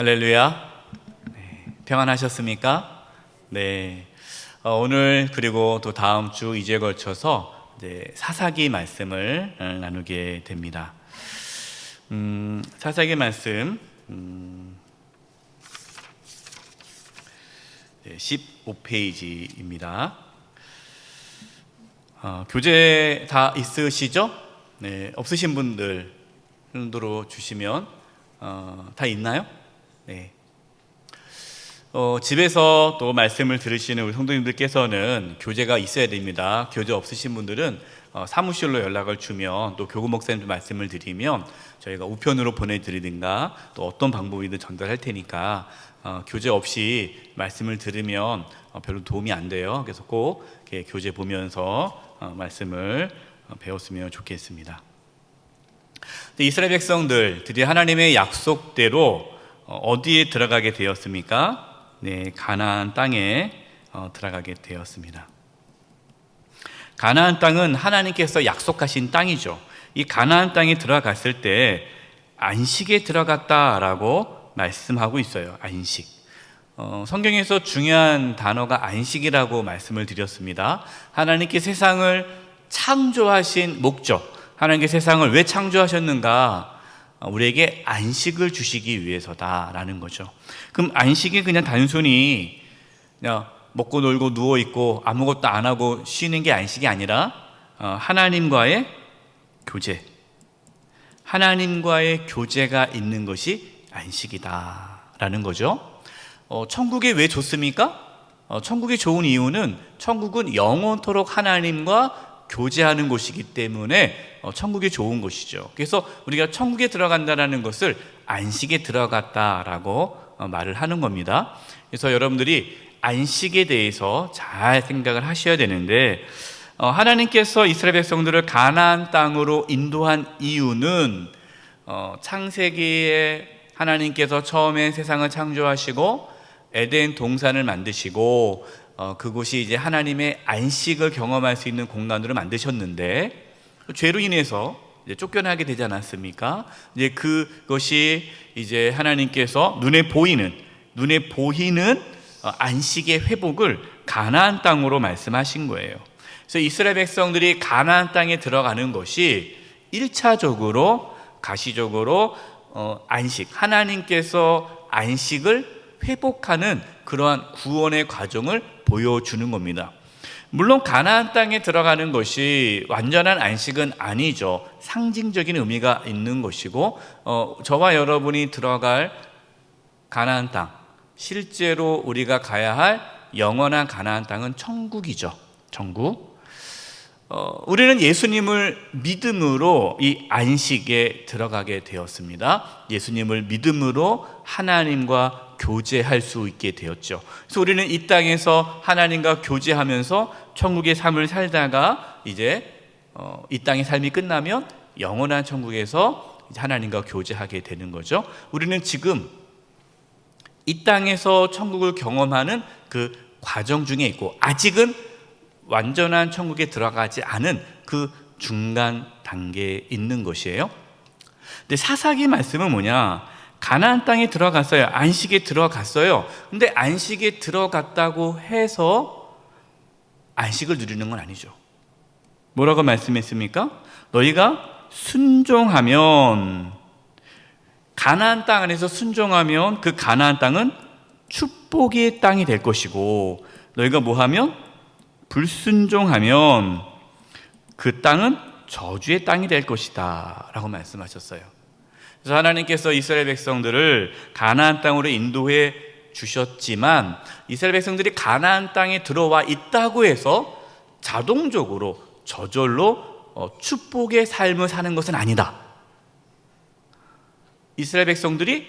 할렐루야. 평안하셨습니까? 네. 오늘 그리고 또 다음 주 2주에 걸쳐서 사사기 말씀을 나누게 됩니다. 사사기 말씀 15페이지입니다. 교재 다 있으시죠? 네, 없으신 분들 정도로 주시면 다 있나요? 네. 집에서 또 말씀을 들으시는 우리 성도님들께서는 교재가 있어야 됩니다. 교재 없으신 분들은 사무실로 연락을 주면 또 교구 목사님도 말씀을 드리면 저희가 우편으로 보내드리든가 또 어떤 방법이든 전달할 테니까 교재 없이 말씀을 들으면 별로 도움이 안 돼요. 그래서 꼭 교재 보면서 말씀을 배웠으면 좋겠습니다. 이스라엘 백성들 드디어 하나님의 약속대로 어디에 들어가게 되었습니까? 네, 가나안 땅에 들어가게 되었습니다. 가나안 땅은 하나님께서 약속하신 땅이죠. 이 가나안 땅에 들어갔을 때 안식에 들어갔다라고 말씀하고 있어요. 안식. 성경에서 중요한 단어가 안식이라고 말씀을 드렸습니다. 하나님께 세상을 창조하신 목적, 하나님께 세상을 왜 창조하셨는가? 우리에게 안식을 주시기 위해서다라는 거죠. 그럼 안식이 그냥 단순히 그냥 먹고 놀고 누워있고 아무것도 안 하고 쉬는 게 안식이 아니라 하나님과의 교제, 하나님과의 교제가 있는 것이 안식이다라는 거죠. 천국이 왜 좋습니까? 천국이 좋은 이유는 천국은 영원토록 하나님과 교제하는 곳이기 때문에 천국이 좋은 곳이죠. 그래서 우리가 천국에 들어간다는 것을 안식에 들어갔다라고 말을 하는 겁니다. 그래서 여러분들이 안식에 대해서 잘 생각을 하셔야 되는데 하나님께서 이스라엘 백성들을 가나안 땅으로 인도한 이유는 창세기에 하나님께서 처음에 세상을 창조하시고 에덴 동산을 만드시고 그곳이 이제 하나님의 안식을 경험할 수 있는 공간으로 만드셨는데 죄로 인해서 이제 쫓겨나게 되지 않았습니까? 이제 그것이 이제 하나님께서 눈에 보이는 안식의 회복을 가나안 땅으로 말씀하신 거예요. 그래서 이스라엘 백성들이 가나안 땅에 들어가는 것이 1차적으로 가시적으로 안식, 하나님께서 안식을 회복하는 그러한 구원의 과정을 보여주는 겁니다. 물론 가나안 땅에 들어가는 것이 완전한 안식은 아니죠. 상징적인 의미가 있는 것이고 저와 여러분이 들어갈 가나안 땅, 실제로 우리가 가야 할 영원한 가나안 땅은 천국이죠. 천국. 우리는 예수님을 믿음으로 이 안식에 들어가게 되었습니다. 예수님을 믿음으로 하나님과 교제할 수 있게 되었죠. 그래서 우리는 이 땅에서 하나님과 교제하면서 천국의 삶을 살다가 이제 이 땅의 삶이 끝나면 영원한 천국에서 이제 하나님과 교제하게 되는 거죠. 우리는 지금 이 땅에서 천국을 경험하는 그 과정 중에 있고 아직은 완전한 천국에 들어가지 않은 그 중간 단계에 있는 것이에요. 근데 사사기 말씀은 뭐냐? 가나안 땅에 들어갔어요. 안식에 들어갔어요. 근데 안식에 들어갔다고 해서 안식을 누리는 건 아니죠. 뭐라고 말씀했습니까? 너희가 순종하면, 가나안 땅 안에서 순종하면 그 가나안 땅은 축복의 땅이 될 것이고, 너희가 뭐하면? 불순종하면 그 땅은 저주의 땅이 될 것이다 라고 말씀하셨어요. 그래서 하나님께서 이스라엘 백성들을 가나안 땅으로 인도해 주셨지만 이스라엘 백성들이 가나안 땅에 들어와 있다고 해서 자동적으로 저절로 축복의 삶을 사는 것은 아니다. 이스라엘 백성들이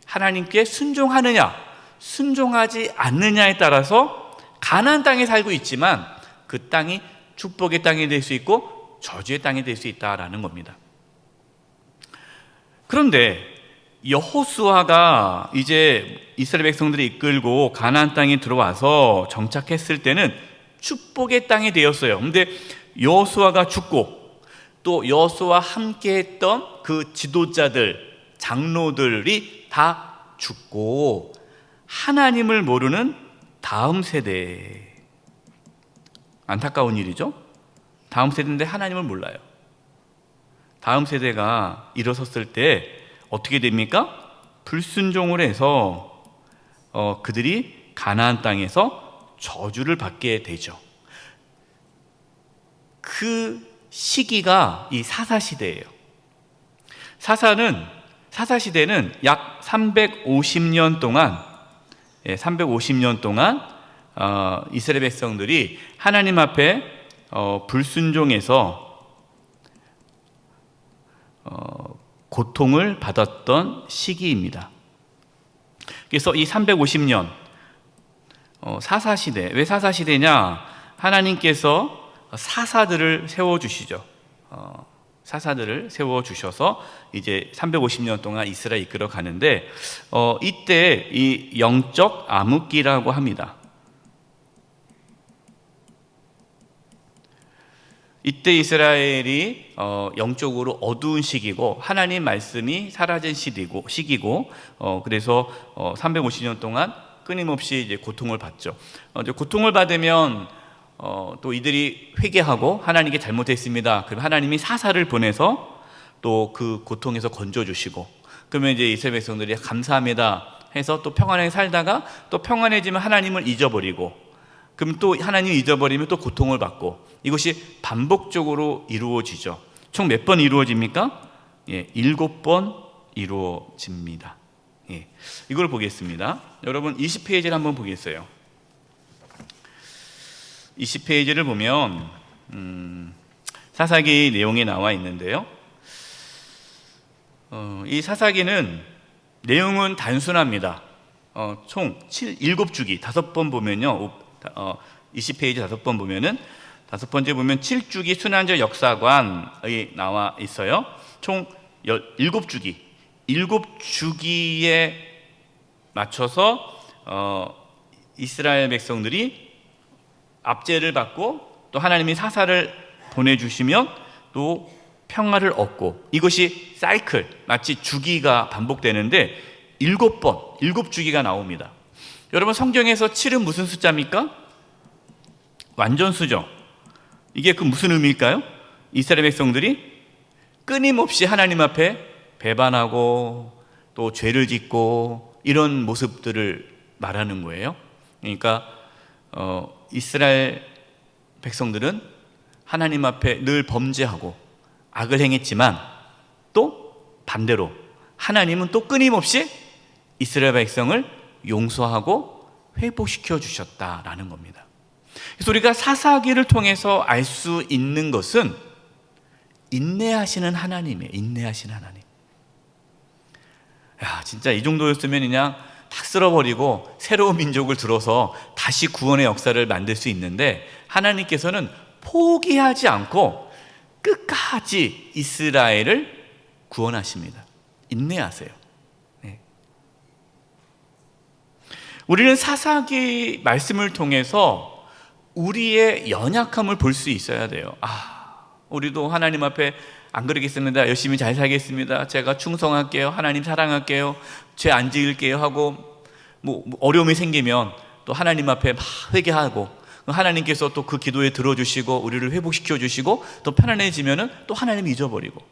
하나님께 순종하느냐 순종하지 않느냐에 따라서 가나안 땅에 살고 있지만 그 땅이 축복의 땅이 될 수 있고 저주의 땅이 될 수 있다라는 겁니다. 그런데 여호수아가 이제 이스라엘 백성들이 이끌고 가나안 땅에 들어와서 정착했을 때는 축복의 땅이 되었어요. 그런데 여호수아가 죽고 또 여호수아와 함께했던 그 지도자들, 장로들이 다 죽고 하나님을 모르는 다음 세대. 안타까운 일이죠. 다음 세대인데 하나님을 몰라요. 다음 세대가 일어섰을 때 어떻게 됩니까? 불순종을 해서 그들이 가나안 땅에서 저주를 받게 되죠. 그 시기가 이 사사시대예요. 사사시대는 약 350년 동안 350년 동안 이스라엘 백성들이 하나님 앞에 불순종해서 고통을 받았던 시기입니다. 그래서 이 350년 사사시대, 왜 사사시대냐? 하나님께서 사사들을 세워주시죠. 사사들을 세워주셔서 이제 350년 동안 이스라엘 이끌어 가는데 이때 이 영적 암흑기라고 합니다. 이때 이스라엘이 영적으로 어두운 시기고 하나님 말씀이 사라진 시기고 그래서 350년 동안 끊임없이 이제 고통을 받죠. 이제 고통을 받으면 또 이들이 회개하고 하나님께 잘못했습니다. 그럼 하나님이 사사를 보내서 또 그 고통에서 건져주시고, 그러면 이제 이스라엘 백성들이 감사합니다 해서 또 평안하게 살다가 또 평안해지면 하나님을 잊어버리고, 그럼 또 하나님 잊어버리면 또 고통을 받고, 이것이 반복적으로 이루어지죠. 총 몇 번 이루어집니까? 7번 이루어집니다. 이걸 보겠습니다. 여러분 20페이지를 한번 보겠어요. 20페이지를 보면 사사기 내용이 나와 있는데요. 이 사사기는 내용은 단순합니다. 총 7주기 5번 보면요. 20페이지 5번 보면은 5번째 보면 7주기 순환절 역사관이 나와 있어요. 총 7주기 7주기에 맞춰서 이스라엘 백성들이 압제를 받고 또 하나님이 사사를 보내주시면 또 평화를 얻고, 이것이 사이클, 마치 주기가 반복되는데 7번, 7주기가 나옵니다. 여러분 성경에서 7은 무슨 숫자입니까? 완전수죠. 이게 그 무슨 의미일까요? 이스라엘 백성들이 끊임없이 하나님 앞에 배반하고 또 죄를 짓고 이런 모습들을 말하는 거예요. 그러니까 이스라엘 백성들은 하나님 앞에 늘 범죄하고 악을 행했지만 또 반대로 하나님은 또 끊임없이 이스라엘 백성을 용서하고 회복시켜 주셨다라는 겁니다. 그래서 우리가 사사기를 통해서 알 수 있는 것은 인내하시는 하나님이에요. 인내하시는 하나님. 야, 진짜 이 정도였으면 그냥 탁 쓸어버리고 새로운 민족을 들어서 다시 구원의 역사를 만들 수 있는데, 하나님께서는 포기하지 않고 끝까지 이스라엘을 구원하십니다. 인내하세요. 네. 우리는 사사기 말씀을 통해서 우리의 연약함을 볼 수 있어야 돼요. 우리도 하나님 앞에 안 그러겠습니다. 열심히 잘 살겠습니다. 제가 충성할게요. 하나님 사랑할게요. 죄 안 지을게요 하고 뭐 어려움이 생기면 또 하나님 앞에 막 회개하고, 하나님께서 또 그 기도에 들어주시고 우리를 회복시켜 주시고 또 편안해지면은 또 하나님 잊어버리고,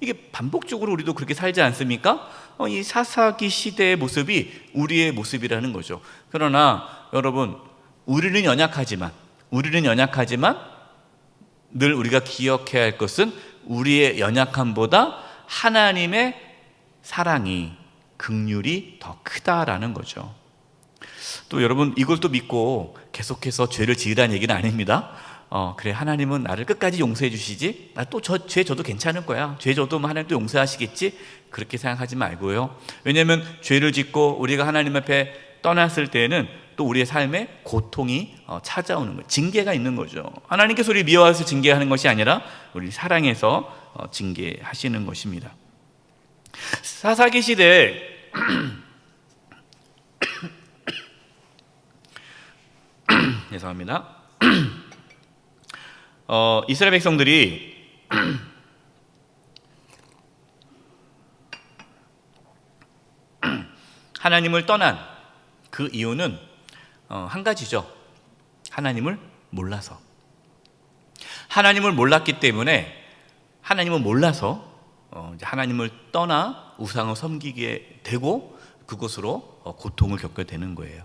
이게 반복적으로 우리도 그렇게 살지 않습니까? 이 사사기 시대의 모습이 우리의 모습이라는 거죠. 그러나 여러분, 우리는 연약하지만 늘 우리가 기억해야 할 것은 우리의 연약함보다 하나님의 사랑이, 긍휼이 더 크다라는 거죠. 또 여러분, 이걸 또 믿고 계속해서 죄를 지으라는 얘기는 아닙니다. 그래, 하나님은 나를 끝까지 용서해 주시지, 나 또 죄 져도 괜찮을 거야, 죄 져도 하나님 또 용서하시겠지, 그렇게 생각하지 말고요. 왜냐하면 죄를 짓고 우리가 하나님 앞에 떠났을 때에는 또 우리의 삶에 고통이 찾아오는 거예요. 징계가 있는 거죠. 하나님께서 우리 미워해서 징계하는 것이 아니라 우리 사랑해서 징계하시는 것입니다. 사사기 시대에 죄송합니다. 이스라엘 백성들이 하나님을 떠난 그 이유는 한 가지죠. 하나님을 몰라서. 하나님을 몰랐기 때문에 하나님을 몰라서 이제 하나님을 떠나 우상을 섬기게 되고 그곳으로 고통을 겪게 되는 거예요.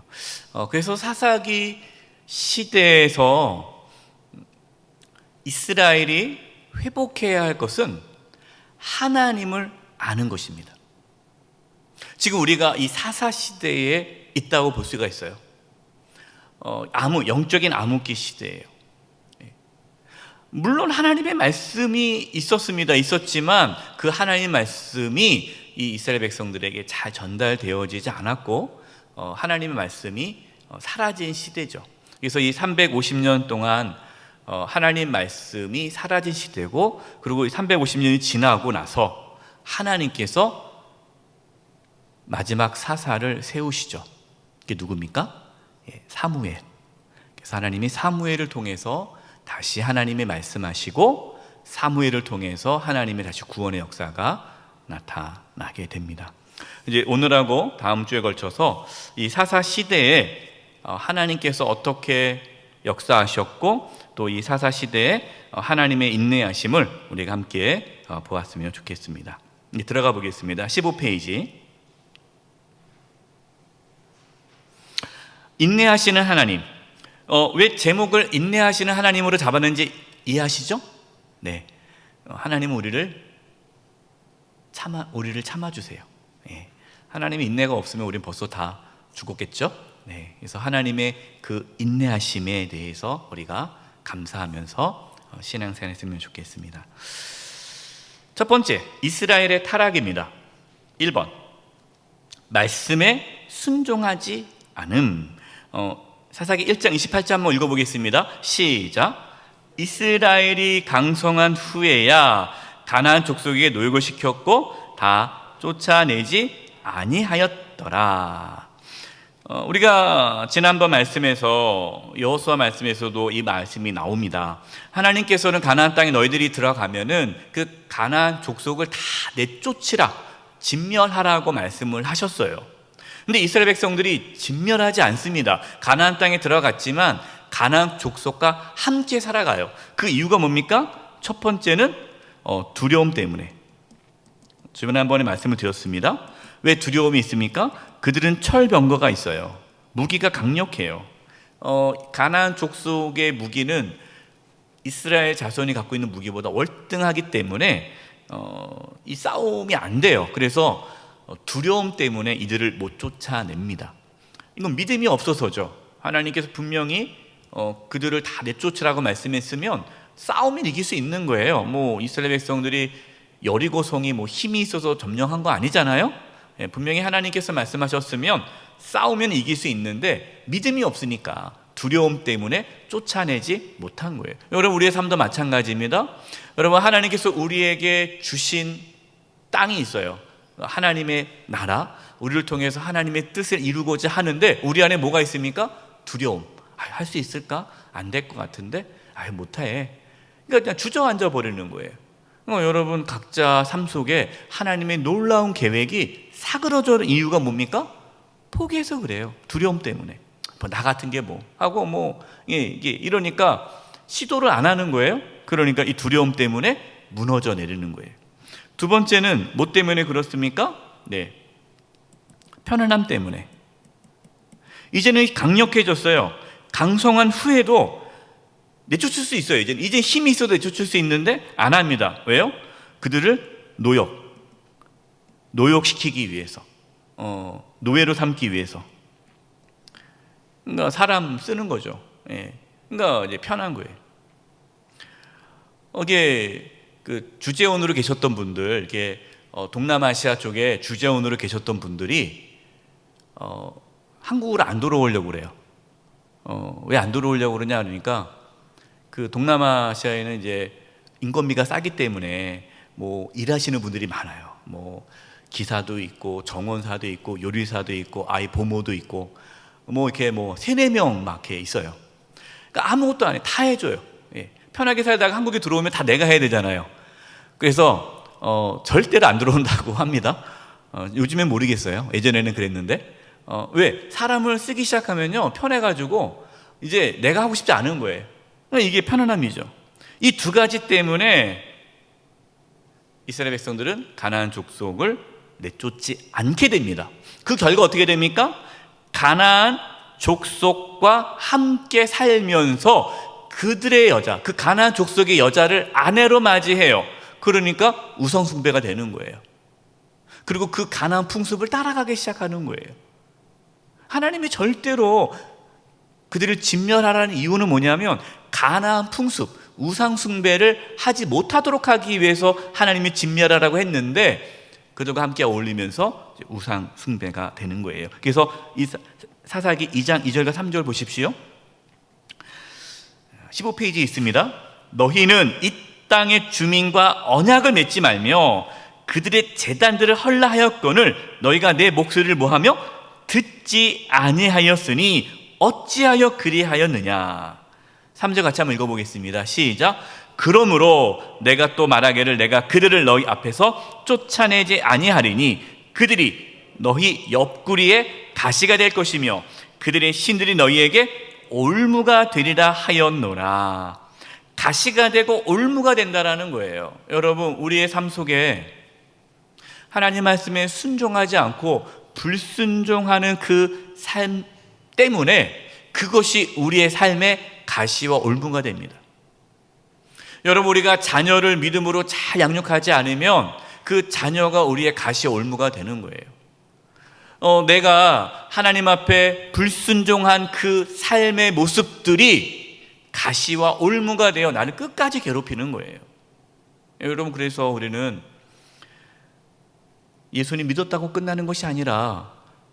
그래서 사사기 시대에서 이스라엘이 회복해야 할 것은 하나님을 아는 것입니다. 지금 우리가 이 사사 시대에 있다고 볼 수가 있어요. 영적인 암흑기 시대예요. 물론 하나님의 말씀이 있었지만 그 하나님의 말씀이 이 이스라엘 백성들에게 잘 전달되어지지 않았고 하나님의 말씀이 사라진 시대죠. 그래서 이 350년 동안 하나님 말씀이 사라진 시대고, 그리고 350년이 지나고 나서 하나님께서 마지막 사사를 세우시죠. 그게 누굽니까? 사무엘. 그래서 하나님이 사무엘을 통해서 다시 하나님의 말씀하시고, 사무엘을 통해서 하나님의 다시 구원의 역사가 나타나게 됩니다. 이제 오늘하고 다음 주에 걸쳐서 이 사사 시대에 하나님께서 어떻게 역사하셨고, 또 이 사사 시대에 하나님의 인내하심을 우리가 함께 보았으면 좋겠습니다. 이제 들어가 보겠습니다. 15페이지. 인내하시는 하나님. 왜 제목을 인내하시는 하나님으로 잡았는지 이해하시죠? 네, 하나님은 우리를 참아주세요. 하나님의 인내가 없으면 우리는 벌써 다 죽었겠죠? 네, 그래서 하나님의 그 인내하심에 대해서 우리가 감사하면서 신앙생활 했으면 좋겠습니다. 첫 번째, 이스라엘의 타락입니다. 1번, 말씀에 순종하지 않음. 사사기 1장 28절 한번 읽어보겠습니다. 시작. 이스라엘이 강성한 후에야 가나안 족속에게 노역을 시켰고 다 쫓아내지 아니하였더라. 우리가 지난번 말씀에서, 여호수아 말씀에서도 이 말씀이 나옵니다. 하나님께서는 가나안 땅에 너희들이 들어가면은 그 가나안 족속을 다 내쫓으라, 진멸하라고 말씀을 하셨어요. 근데 이스라엘 백성들이 진멸하지 않습니다. 가나안 땅에 들어갔지만 가나안 족속과 함께 살아가요. 그 이유가 뭡니까? 첫 번째는 두려움 때문에. 지난번에 말씀을 드렸습니다. 왜 두려움이 있습니까? 그들은 철병거가 있어요. 무기가 강력해요. 가나안 족속의 무기는 이스라엘 자손이 갖고 있는 무기보다 월등하기 때문에 이 싸움이 안 돼요. 그래서 두려움 때문에 이들을 못 쫓아냅니다. 이건 믿음이 없어서죠. 하나님께서 분명히 그들을 다 내쫓으라고 말씀했으면 싸움을 이길 수 있는 거예요. 이스라엘 백성들이 여리고성이 힘이 있어서 점령한 거 아니잖아요. 분명히 하나님께서 말씀하셨으면 싸우면 이길 수 있는데 믿음이 없으니까 두려움 때문에 쫓아내지 못한 거예요. 여러분, 우리의 삶도 마찬가지입니다. 여러분, 하나님께서 우리에게 주신 땅이 있어요. 하나님의 나라, 우리를 통해서 하나님의 뜻을 이루고자 하는데 우리 안에 뭐가 있습니까? 두려움. 할 수 있을까? 안 될 것 같은데? 못해. 그러니까 그냥 주저앉아 버리는 거예요. 여러분, 각자 삶 속에 하나님의 놀라운 계획이 사그러져 이유가 뭡니까? 포기해서 그래요. 두려움 때문에. 나 같은 게 하고 이게 이러니까 시도를 안 하는 거예요. 그러니까 이 두려움 때문에 무너져 내리는 거예요. 두 번째는 뭐 때문에 그렇습니까? 네, 편안함 때문에. 이제는 강력해졌어요. 강성한 후에도 내쫓을 수 있어요. 이제 힘이 있어도 내쫓을 수 있는데 안 합니다. 왜요? 그들을 노역시키기 위해서, 노예로 삼기 위해서. 그러니까 사람 쓰는 거죠. 그러니까 이제 편한 거예요. 이게 그 주재원으로 계셨던 분들, 이렇게 동남아시아 쪽에 주재원으로 계셨던 분들이 한국으로 안 들어오려고 그래요. 왜 안 들어오려고 그러냐 그러니까 그 동남아시아에는 이제 인건비가 싸기 때문에 일하시는 분들이 많아요. 기사도 있고 정원사도 있고 요리사도 있고 아이 보모도 있고 이렇게 3-4명 막 이렇게 있어요. 그러니까 아무것도 안 해. 다 해줘요. 편하게 살다가 한국에 들어오면 다 내가 해야 되잖아요. 그래서 절대로 안 들어온다고 합니다. 요즘엔 모르겠어요. 예전에는 그랬는데 왜? 사람을 쓰기 시작하면요 편해가지고 이제 내가 하고 싶지 않은 거예요. 이게 편안함이죠. 이 두 가지 때문에 이스라엘 백성들은 가나안 족속을 내쫓지 않게 됩니다. 그 결과 어떻게 됩니까? 가나안 족속과 함께 살면서 그들의 여자, 그 가나안 족속의 여자를 아내로 맞이해요. 그러니까 우상숭배가 되는 거예요. 그리고 그 가나안 풍습을 따라가기 시작하는 거예요. 하나님이 절대로 그들을 진멸하라는 이유는 뭐냐면 가나안 풍습, 우상숭배를 하지 못하도록 하기 위해서 하나님이 진멸하라고 했는데 그들과 함께 어울리면서 우상숭배가 되는 거예요. 그래서 이 사사기 2장 2절과 3절 보십시오. 15페이지에 있습니다. 너희는 이 땅의 주민과 언약을 맺지 말며 그들의 제단들을 헐라하였거늘 너희가 내 목소리를 뭐하며 듣지 아니하였으니 어찌하여 그리하였느냐. 3절 같이 한번 읽어보겠습니다. 시작. 그러므로 내가 또 말하기를 내가 그들을 너희 앞에서 쫓아내지 아니하리니 그들이 너희 옆구리에 가시가 될 것이며 그들의 신들이 너희에게 올무가 되리라 하였노라. 가시가 되고 올무가 된다라는 거예요. 여러분, 우리의 삶 속에 하나님 말씀에 순종하지 않고 불순종하는 그 삶 때문에 그것이 우리의 삶의 가시와 올무가 됩니다. 여러분, 우리가 자녀를 믿음으로 잘 양육하지 않으면 그 자녀가 우리의 가시와 올무가 되는 거예요. 내가 하나님 앞에 불순종한 그 삶의 모습들이 가시와 올무가 되어 나를 끝까지 괴롭히는 거예요. 여러분, 그래서 우리는 예수님 믿었다고 끝나는 것이 아니라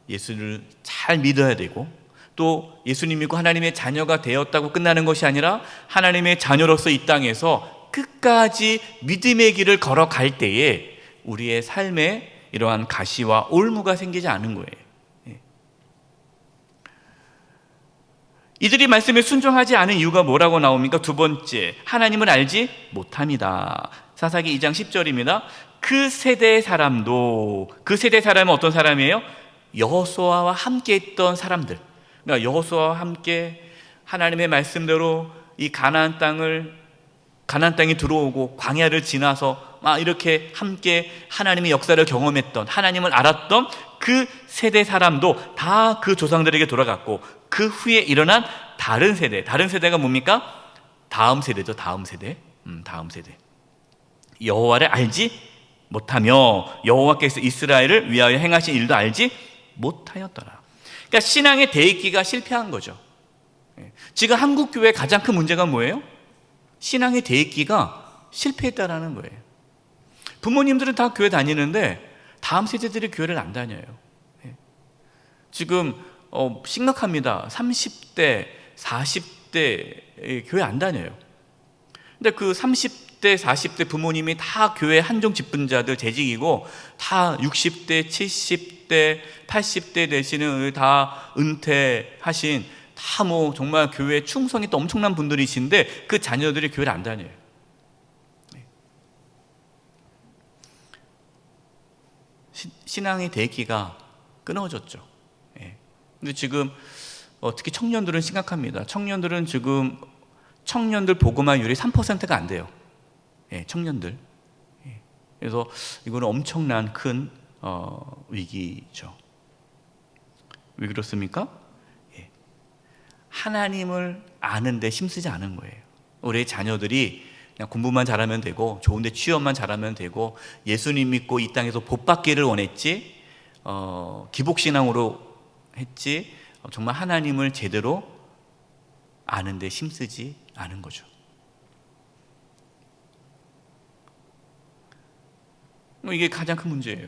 예수를 잘 믿어야 되고 또 예수님 믿고 하나님의 자녀가 되었다고 끝나는 것이 아니라 하나님의 자녀로서 이 땅에서 끝까지 믿음의 길을 걸어갈 때에 우리의 삶에 이러한 가시와 올무가 생기지 않은 거예요. 이들이 말씀에 순종하지 않은 이유가 뭐라고 나옵니까? 두 번째, 하나님을 알지 못합니다. 사사기 2장 10절입니다. 그 세대의 사람도, 그 세대 사람은 어떤 사람이에요? 여호수아와 함께 있던 사람들. 그러니까 여호수아와 함께 하나님의 말씀대로 이 가나안 땅에 들어오고 광야를 지나서 막 이렇게 함께 하나님의 역사를 경험했던, 하나님을 알았던 그 세대 사람도 다 그 조상들에게 돌아갔고 그 후에 일어난 다른 세대가 뭡니까? 다음 세대죠. 다음 세대. 여호와를 알지 못하며 여호와께서 이스라엘을 위하여 행하신 일도 알지 못하였더라. 그러니까 신앙의 대입기가 실패한 거죠. 지금 한국 교회의 가장 큰 문제가 뭐예요? 신앙의 대입기가 실패했다라는 거예요. 부모님들은 다 교회 다니는데 다음 세대들이 교회를 안 다녀요. 지금 심각합니다. 30대, 40대 교회 안 다녀요. 근데 그 30대, 40대 부모님이 다 교회 한종 집분자들 재직이고 다 60대, 70대, 80대 되시는 다 은퇴하신 다 뭐 정말 교회 충성이 또 엄청난 분들이신데 그 자녀들이 교회를 안 다녀요. 신앙의 대기가 끊어졌죠. 근데 지금 특히 청년들은 심각합니다. 청년들은 지금 청년들 복음화율이 3%가 안 돼요. 청년들. 그래서 이거는 엄청난 큰 위기죠. 왜 그렇습니까? 하나님을 아는데 힘쓰지 않은 거예요. 우리의 자녀들이 그냥 공부만 잘하면 되고 좋은데 취업만 잘하면 되고 예수님 믿고 이 땅에서 복받기를 원했지 기복신앙으로 했지 정말 하나님을 제대로 아는데 힘쓰지 않은 거죠. 이게 가장 큰 문제예요.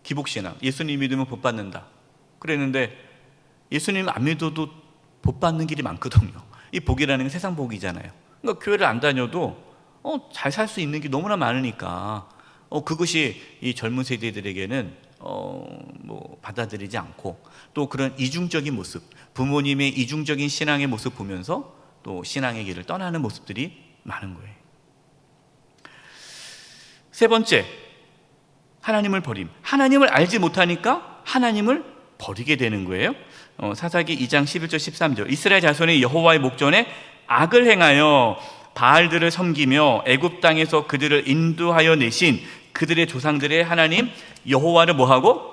기복신앙, 예수님 믿으면 복 받는다 그랬는데 예수님 안 믿어도 복 받는 길이 많거든요. 이 복이라는 게 세상 복이잖아요. 그러니까 교회를 안 다녀도 잘 살 수 있는 게 너무나 많으니까 그것이 이 젊은 세대들에게는 뭐 받아들이지 않고 또 그런 이중적인 모습, 부모님의 이중적인 신앙의 모습 보면서 또 신앙의 길을 떠나는 모습들이 많은 거예요. 세 번째, 하나님을 버림. 하나님을 알지 못하니까 하나님을 버리게 되는 거예요. 사사기 2장 11절 13절. 이스라엘 자손이 여호와의 목전에 악을 행하여 바알들을 섬기며 애굽 땅에서 그들을 인도하여 내신 그들의 조상들의 하나님 여호와를 뭐하고?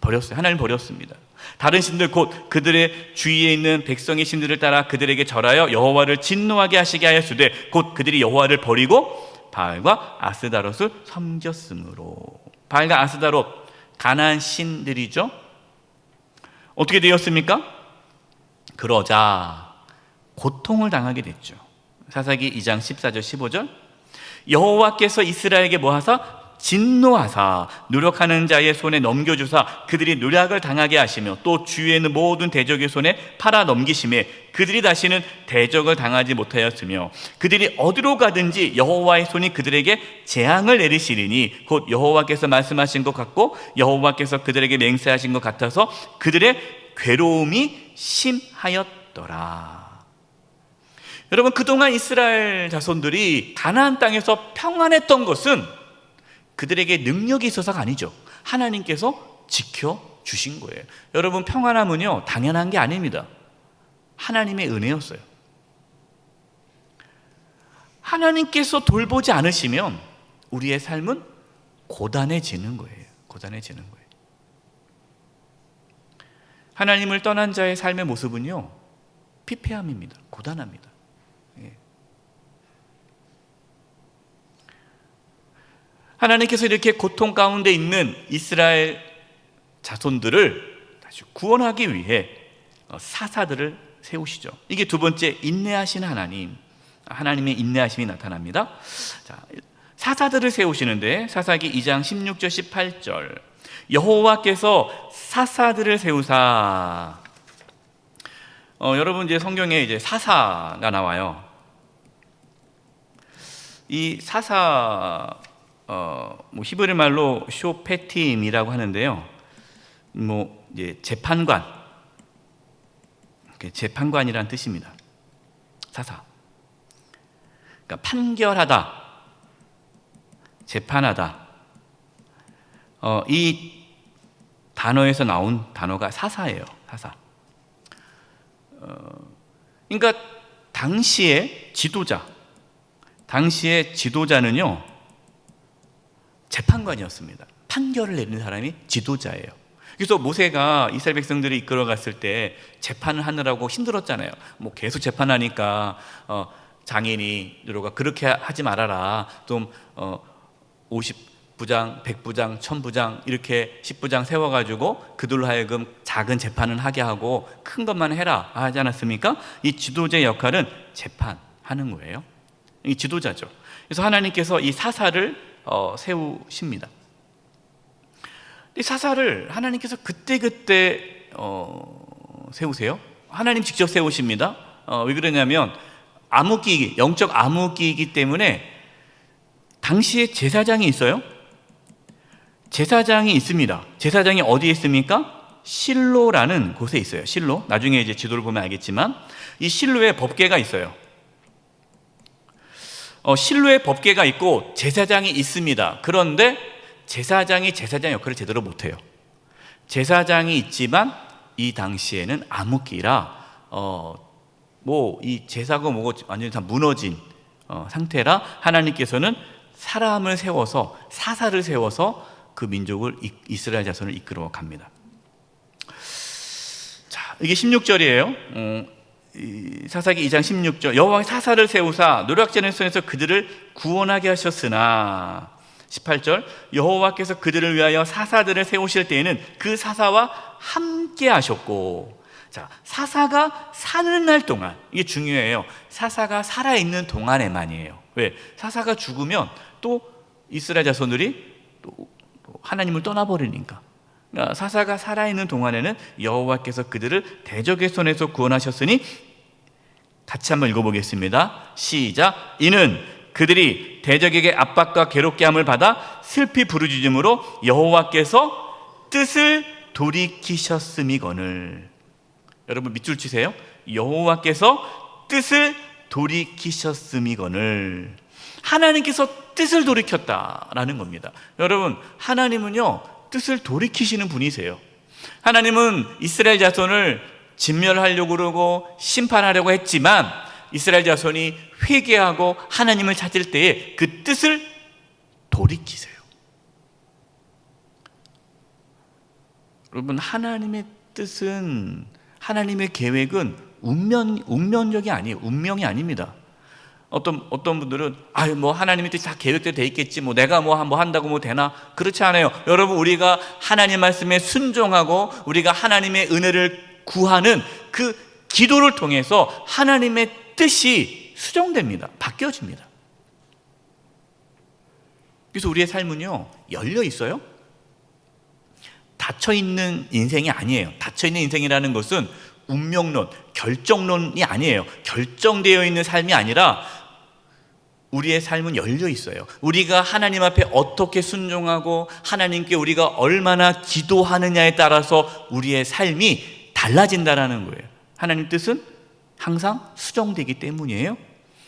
버렸어요. 하나님 버렸습니다. 다른 신들 곧 그들의 주위에 있는 백성의 신들을 따라 그들에게 절하여 여호와를 진노하게 하시게 하였으되 곧 그들이 여호와를 버리고 바알과 아스다롯을 섬겼으므로. 바알과 아스다롯 가나안 신들이죠. 어떻게 되었습니까? 그러자 고통을 당하게 됐죠. 사사기 2장 14절 15절. 여호와께서 이스라엘에게 뭐하사? 진노하사 노력하는 자의 손에 넘겨주사 그들이 노력을 당하게 하시며 또 주위에 있는 모든 대적의 손에 팔아 넘기심에 그들이 다시는 대적을 당하지 못하였으며 그들이 어디로 가든지 여호와의 손이 그들에게 재앙을 내리시리니 곧 여호와께서 말씀하신 것 같고 여호와께서 그들에게 맹세하신 것 같아서 그들의 괴로움이 심하였더라. 여러분, 그동안 이스라엘 자손들이 가나안 땅에서 평안했던 것은 그들에게 능력이 있어서가 아니죠. 하나님께서 지켜주신 거예요. 여러분, 평안함은요 당연한 게 아닙니다. 하나님의 은혜였어요. 하나님께서 돌보지 않으시면 우리의 삶은 고단해지는 거예요. 고단해지는 거예요. 하나님을 떠난 자의 삶의 모습은요 피폐함입니다. 고단합니다. 하나님께서 이렇게 고통 가운데 있는 이스라엘 자손들을 다시 구원하기 위해 사사들을 세우시죠. 이게 두 번째, 인내하시는 하나님. 하나님의 인내하심이 나타납니다. 자, 사사들을 세우시는데 사사기 2장 16절 18절. 여호와께서 사사들을 세우사. 여러분, 이제 성경에 이제 사사가 나와요. 이 사사 히브리 말로 쇼페팀이라고 하는데요. 이제 재판관이란 뜻입니다. 사사. 그러니까 판결하다, 재판하다. 이 단어에서 나온 단어가 사사예요. 사사. 그러니까 당시의 지도자는요 재판관이었습니다. 판결을 내리는 사람이 지도자예요. 그래서 모세가 이스라엘 백성들이 이끌어갔을 때 재판을 하느라고 힘들었잖아요. 계속 재판하니까 장인이 누가 그렇게 하지 말아라. 좀 50부장, 100부장, 1000부장 이렇게 10부장 세워가지고 그들로 하여금 작은 재판을 하게 하고 큰 것만 해라 하지 않았습니까? 이 지도자의 역할은 재판하는 거예요. 이 지도자죠. 그래서 하나님께서 이 사사를 세우십니다. 이 사사를 하나님께서 그때그때 세우세요. 하나님 직접 세우십니다. 왜 그러냐면 영적 암흑기이기 때문에 당시에 제사장이 있어요. 제사장이 있습니다. 제사장이 어디에 있습니까? 실로라는 곳에 있어요. 실로. 나중에 이제 지도를 보면 알겠지만 이 실로에 법궤가 있어요. 실로에 법궤가 있고 제사장이 있습니다. 그런데 제사장이 제사장 역할을 제대로 못해요. 제사장이 있지만 이 당시에는 암흑기라 이 제사가 완전히 다 무너진 상태라 하나님께서는 사람을 세워서 사사를 세워서 그 민족을 이스라엘 자손을 이끌어 갑니다. 자, 이게 16절이에요. 사사기 2장 16절. 여호와 사사를 세우사 노략자의 손에서 그들을 구원하게 하셨으나 18절. 여호와께서 그들을 위하여 사사들을 세우실 때에는 그 사사와 함께 하셨고. 자, 사사가 사는 날 동안, 이게 중요해요. 사사가 살아있는 동안에만이에요. 왜? 사사가 죽으면 또 이스라엘 자손들이 또 하나님을 떠나버리니까. 그러니까 사사가 살아있는 동안에는 여호와께서 그들을 대적의 손에서 구원하셨으니 같이 한번 읽어보겠습니다. 시작. 이는 그들이 대적에게 압박과 괴롭게 함을 받아 슬피 부르짖음으로 여호와께서 뜻을 돌이키셨음이거늘. 여러분 밑줄 치세요. 여호와께서 뜻을 돌이키셨음이거늘. 하나님께서 뜻을 돌이켰다라는 겁니다. 여러분, 하나님은요, 뜻을 돌이키시는 분이세요. 하나님은 이스라엘 자손을 진멸하려고 그러고 심판하려고 했지만 이스라엘 자손이 회개하고 하나님을 찾을 때에 그 뜻을 돌이키세요. 여러분, 하나님의 뜻은, 하나님의 계획은 운명적이 아니에요. 운명이 아닙니다. 어떤 분들은 뭐 하나님의 뜻이 다 계획대로 돼 있겠지, 뭐 내가 뭐 한다고 뭐 되나? 그렇지 않아요. 여러분, 우리가 하나님 말씀에 순종하고 우리가 하나님의 은혜를 구하는 그 기도를 통해서 하나님의 뜻이 수정됩니다. 바뀌어집니다. 그래서 우리의 삶은요, 열려 있어요. 닫혀 있는 인생이 아니에요. 닫혀 있는 인생이라는 것은 운명론, 결정론이 아니에요. 결정되어 있는 삶이 아니라 우리의 삶은 열려 있어요. 우리가 하나님 앞에 어떻게 순종하고 하나님께 우리가 얼마나 기도하느냐에 따라서 우리의 삶이 달라진다라는 거예요. 하나님 뜻은 항상 수정되기 때문이에요.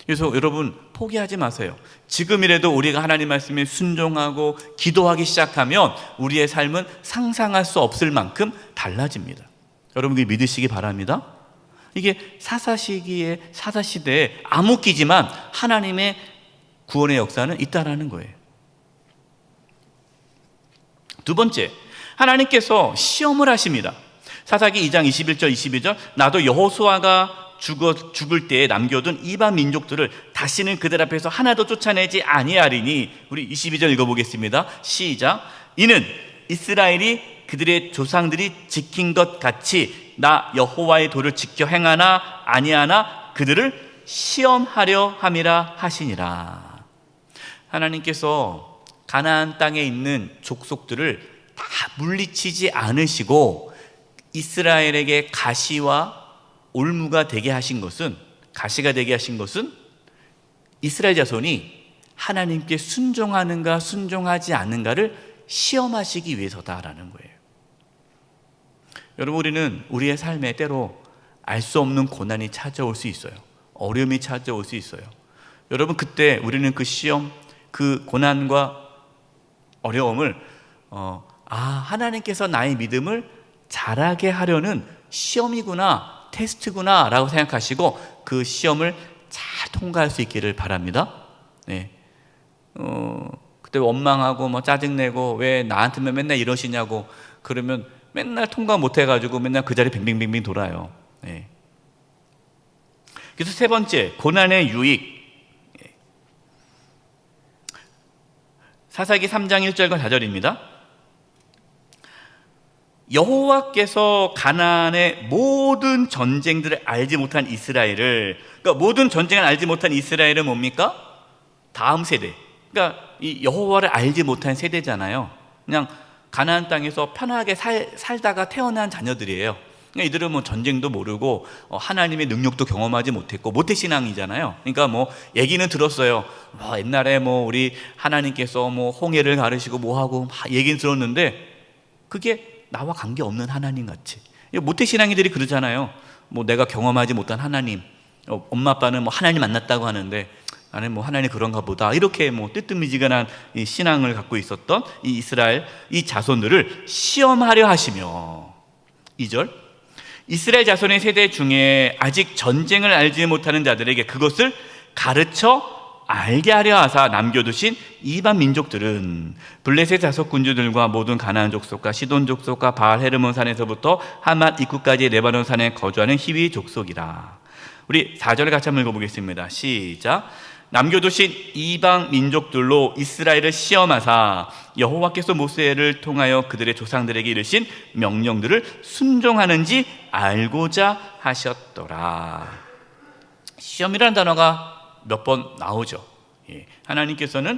그래서 여러분, 포기하지 마세요. 지금이라도 우리가 하나님 말씀에 순종하고 기도하기 시작하면 우리의 삶은 상상할 수 없을 만큼 달라집니다. 여러분, 그 믿으시기 바랍니다. 이게 사사시기에, 사사시대에 암흑기지만 하나님의 구원의 역사는 있다라는 거예요. 두 번째, 하나님께서 시험을 하십니다. 사사기 2장 21절 22절, 나도 여호수아가 죽을 때에 남겨둔 이방 민족들을 다시는 그들 앞에서 하나도 쫓아내지 아니하리니. 우리 22절 읽어보겠습니다. 시작. 이는 이스라엘이 그들의 조상들이 지킨 것 같이 나 여호와의 도를 지켜 행하나 아니하나 그들을 시험하려 함이라 하시니라. 하나님께서 가나안 땅에 있는 족속들을 다 물리치지 않으시고 이스라엘에게 가시와 올무가 되게 하신 것은, 가시가 되게 하신 것은 이스라엘 자손이 하나님께 순종하는가 순종하지 않는가를 시험하시기 위해서다라는 거예요. 여러분, 우리는 우리의 삶에 때로 알 수 없는 고난이 찾아올 수 있어요. 어려움이 찾아올 수 있어요. 여러분, 그때 우리는 그 시험, 그 고난과 어려움을 하나님께서 나의 믿음을 자라게 하려는 시험이구나, 테스트구나 라고 생각하시고 그 시험을 잘 통과할 수 있기를 바랍니다. 네. 그때 원망하고 뭐 짜증내고 왜 나한테만 맨날 이러시냐고 그러면 맨날 통과 못해가지고 맨날 그 자리 빙빙빙빙 돌아요. 네. 그래서 세 번째, 고난의 유익. 사사기 3장 1절과 4절입니다. 여호와께서 가나안의 모든 전쟁들을 알지 못한 이스라엘을, 그러니까 모든 전쟁을 알지 못한 이스라엘은 뭡니까? 다음 세대, 그러니까 이 여호와를 알지 못한 세대잖아요. 그냥 가나안 땅에서 편하게 살다가 태어난 자녀들이에요. 그러니까 이들은 뭐 전쟁도 모르고 하나님의 능력도 경험하지 못했고 모태신앙이잖아요. 그러니까 뭐 얘기는 들었어요. 옛날에 뭐 우리 하나님께서 뭐 홍해를 가르시고 뭐 하고 얘기는 들었는데 그게 나와 관계없는 하나님 같이. 모태신앙이들이 그러잖아요. 뭐 내가 경험하지 못한 하나님, 엄마 아빠는 뭐 하나님 만났다고 하는데 나는 뭐 하나님 그런가 보다, 이렇게 뭐 뜨뜻미지근한 이 신앙을 갖고 있었던 이 이스라엘 이 자손들을 시험하려 하시며. 2절, 이스라엘 자손의 세대 중에 아직 전쟁을 알지 못하는 자들에게 그것을 가르쳐 알게 하려 하사 남겨두신 이방 민족들은 블레셋 자석 군주들과 모든 가나안 족속과 시돈 족속과 바알 헤르몬 산에서부터 하맛 입구까지 레바논 산에 거주하는 히위 족속이라. 우리 4절 같이 한번 읽어보겠습니다. 시작. 남겨두신 이방 민족들로 이스라엘을 시험하사 여호와께서 모세를 통하여 그들의 조상들에게 이르신 명령들을 순종하는지 알고자 하셨더라. 시험이라는 단어가 몇 번 나오죠. 하나님께서는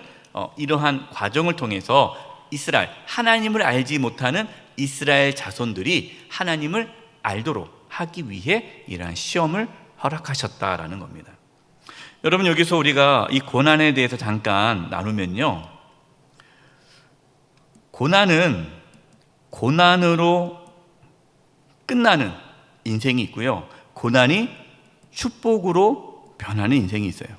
이러한 과정을 통해서 이스라엘, 하나님을 알지 못하는 이스라엘 자손들이 하나님을 알도록 하기 위해 이러한 시험을 허락하셨다라는 겁니다. 여러분, 여기서 우리가 이 고난에 대해서 잠깐 나누면요, 고난은 고난으로 끝나는 인생이 있고요, 고난이 축복으로 변하는 인생이 있어요.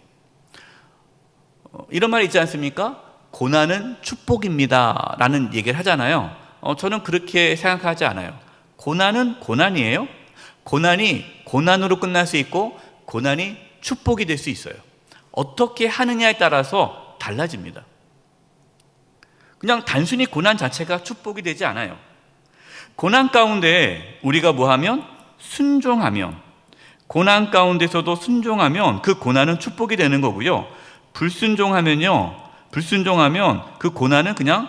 이런 말이 있지 않습니까? 고난은 축복입니다 라는 얘기를 하잖아요. 저는 그렇게 생각하지 않아요. 고난은 고난이에요. 고난이 고난으로 끝날 수 있고 고난이 축복이 될 수 있어요. 어떻게 하느냐에 따라서 달라집니다. 그냥 단순히 고난 자체가 축복이 되지 않아요. 고난 가운데 우리가 뭐하면? 순종하면, 고난 가운데서도 순종하면 그 고난은 축복이 되는 거고요. 불순종하면 그 고난은 그냥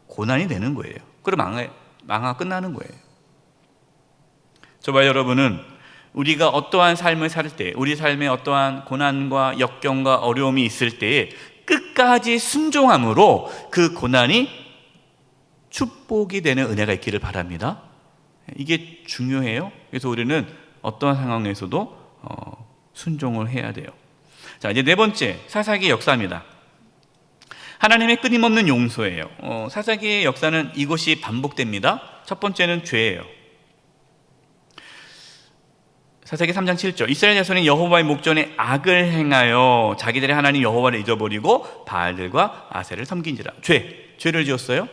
고난이 되는 거예요. 그럼 망하 끝나는 거예요. 저와 여러분은 우리가 어떠한 삶을 살 때, 우리 삶에 어떠한 고난과 역경과 어려움이 있을 때에 끝까지 순종함으로 그 고난이 축복이 되는 은혜가 있기를 바랍니다. 이게 중요해요. 그래서 우리는 어떠한 상황에서도 순종을 해야 돼요. 자, 이제 네 번째, 사사기의 역사입니다. 하나님의 끊임없는 용서예요. 사사기의 역사는 이것이 반복됩니다. 첫 번째는 죄예요. 사사기 3장 7절, 이스라엘 자손이 여호와의 목전에 악을 행하여 자기들의 하나님 여호와를 잊어버리고 바알들과 아세를 섬긴지라. 죄를 지었어요.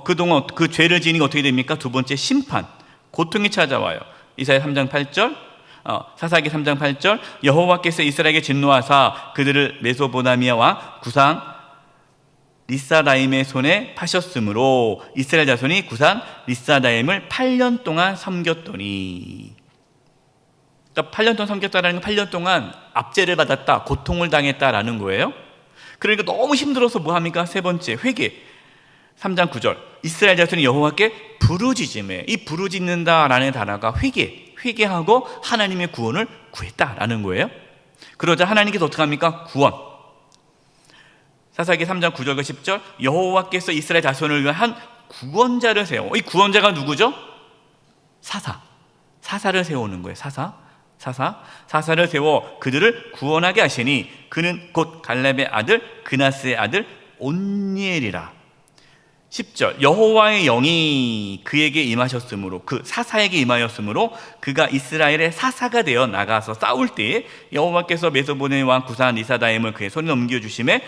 그동안 그 죄를 지으니까 어떻게 됩니까? 두 번째, 심판, 고통이 찾아와요. 이사야 3장 8절, 사사기 3장 8절, 여호와께서 이스라엘에게 진노하사 그들을 메소포타미아 왕 구상 리사다임의 손에 파셨으므로 이스라엘 자손이 구상 리사다임을 8년 동안 섬겼더니. 그러니까 8년 동안 섬겼다는 건 8년 동안 압제를 받았다, 고통을 당했다라는 거예요. 그러니까 너무 힘들어서 뭐 합니까? 세 번째, 회개. 3장 9절, 이스라엘 자손이 여호와께 부르짖음에, 이 부르짖는다라는 단어가 회개하고 하나님의 구원을 구했다라는 거예요. 그러자 하나님께서 어떻게 합니까? 구원. 사사기 3장 9절과 10절, 여호와께서 이스라엘 자손을 위한 구원자를 세워. 이 구원자가 누구죠? 사사를 세우는 거예요. 사사를 세워 그들을 구원하게 하시니 그는 곧 갈렙의 아들 그나스의 아들 온니엘이라. 10절, 여호와의 영이 그에게 임하셨으므로, 그 사사에게 임하였으므로 그가 이스라엘의 사사가 되어 나가서 싸울 때에 여호와께서 메소포타미아 왕 구산 리사다임을 그의 손에 넘겨주심에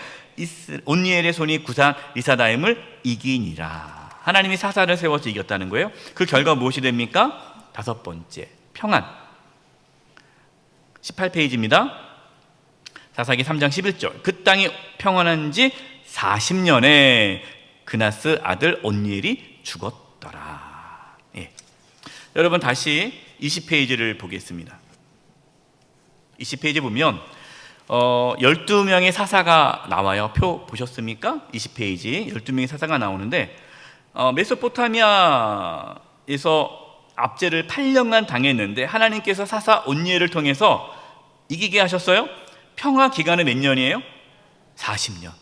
온니엘의 손이 구산 리사다임을 이기니라. 하나님이 사사를 세워서 이겼다는 거예요. 그 결과 무엇이 됩니까? 다섯 번째, 평안. 18페이지입니다. 사사기 3장 11절, 그 땅이 평안한 지 40년에 그나스 아들 온니엘이 죽었더라. 예. 여러분 다시 20페이지를 보겠습니다. 20페이지 보면 12명의 사사가 나와요. 표 보셨습니까? 20페이지 12명의 사사가 나오는데 메소포타미아에서 압제를 8년간 당했는데 하나님께서 사사 온니엘을 통해서 이기게 하셨어요. 평화 기간은 몇 년이에요? 40년.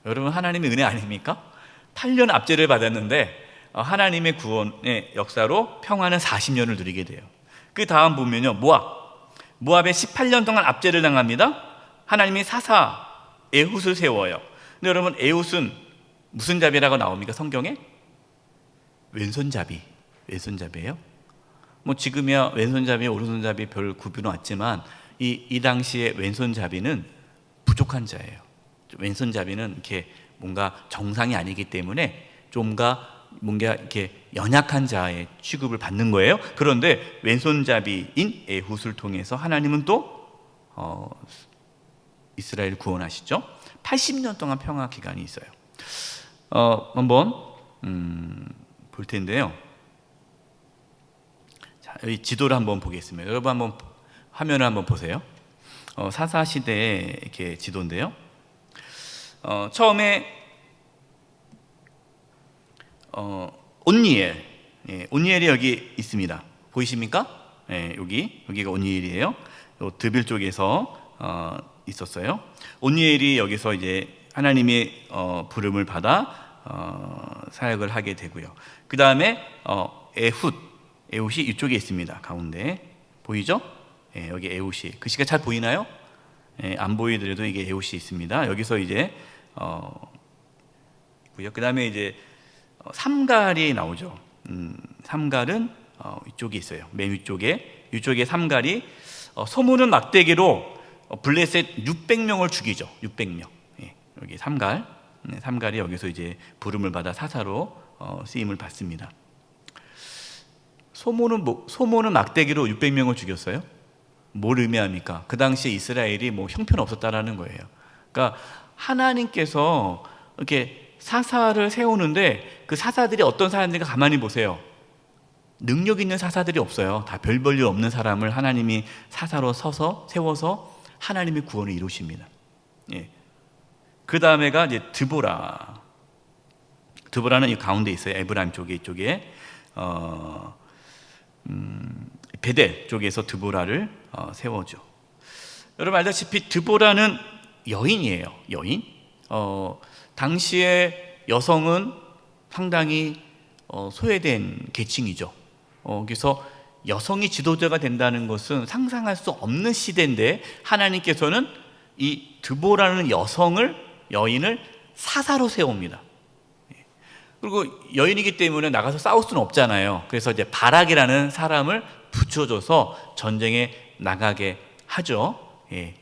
여러분 하나님의 은혜 아닙니까? 8년 압제를 받았는데 하나님의 구원의 역사로 평화는 40년을 누리게 돼요. 그 다음 보면요, 모압에 18년 동안 압제를 당합니다. 하나님이 사사 에훗을 세워요. 근데 여러분 에훗은 무슨 자비라고 나옵니까? 성경에? 왼손잡이예요. 뭐 지금이야 왼손잡이 오른손잡이 별 구분은 없지만 이 당시에 왼손잡이는 부족한 자예요. 왼손잡이는 이렇게 뭔가 정상이 아니기 때문에 뭔가 이렇게 연약한 자의 취급을 받는 거예요. 그런데 왼손잡이인 에훗을 통해서 하나님은 또 이스라엘을 구원하시죠. 80년 동안 평화 기간이 있어요. 한번 볼 텐데요. 자, 여기 지도를 한번 보겠습니다. 여러분 한번 화면을 한번 보세요. 사사 시대의 이렇게 지도인데요. 처음에 온니엘이 여기 있습니다. 보이십니까? 네, 여기가 온니엘이에요. 드빌 쪽에서 있었어요. 온니엘이 여기서 이제 하나님의 부름을 받아 사역을 하게 되고요. 그 다음에 에훗이 이쪽에 있습니다. 가운데 보이죠? 네, 여기 에훗이 글씨가 잘 보이나요? 네, 안 보이더라도 이게 에훗이 있습니다. 여기서 이제 그 다음에 이제 삼갈이 나오죠. 삼갈은 이쪽에 있어요. 맨 위쪽에 삼갈이 소문은 막대기로 블레셋 600명을 죽이죠. 600명. 여기 삼갈, 삼갈이 여기서 이제 부름을 받아 사사로 쓰임을 받습니다. 소모는 막대기로 600명을 죽였어요. 뭘 의미합니까? 그 당시에 이스라엘이 뭐 형편없었다라는 거예요. 그러니까 하나님께서 이렇게 사사를 세우는데 그 사사들이 어떤 사람들인가 가만히 보세요. 능력 있는 사사들이 없어요. 다 별 볼 일 없는 사람을 하나님이 사사로 세워서 하나님의 구원을 이루십니다. 예. 그 다음에가 이제 드보라. 드보라는 이 가운데 있어요. 에브라임 쪽에 이쪽에 베델 쪽에서 드보라를 세워죠. 여러분 알다시피 드보라는 여인이에요. 여인. 당시에 여성은 상당히 소외된 계층이죠. 그래서 여성이 지도자가 된다는 것은 상상할 수 없는 시대인데 하나님께서는 이 드보라는 여인을 사사로 세웁니다. 그리고 여인이기 때문에 나가서 싸울 수는 없잖아요. 그래서 이제 바락이라는 사람을 붙여줘서 전쟁에 나가게 하죠. 예.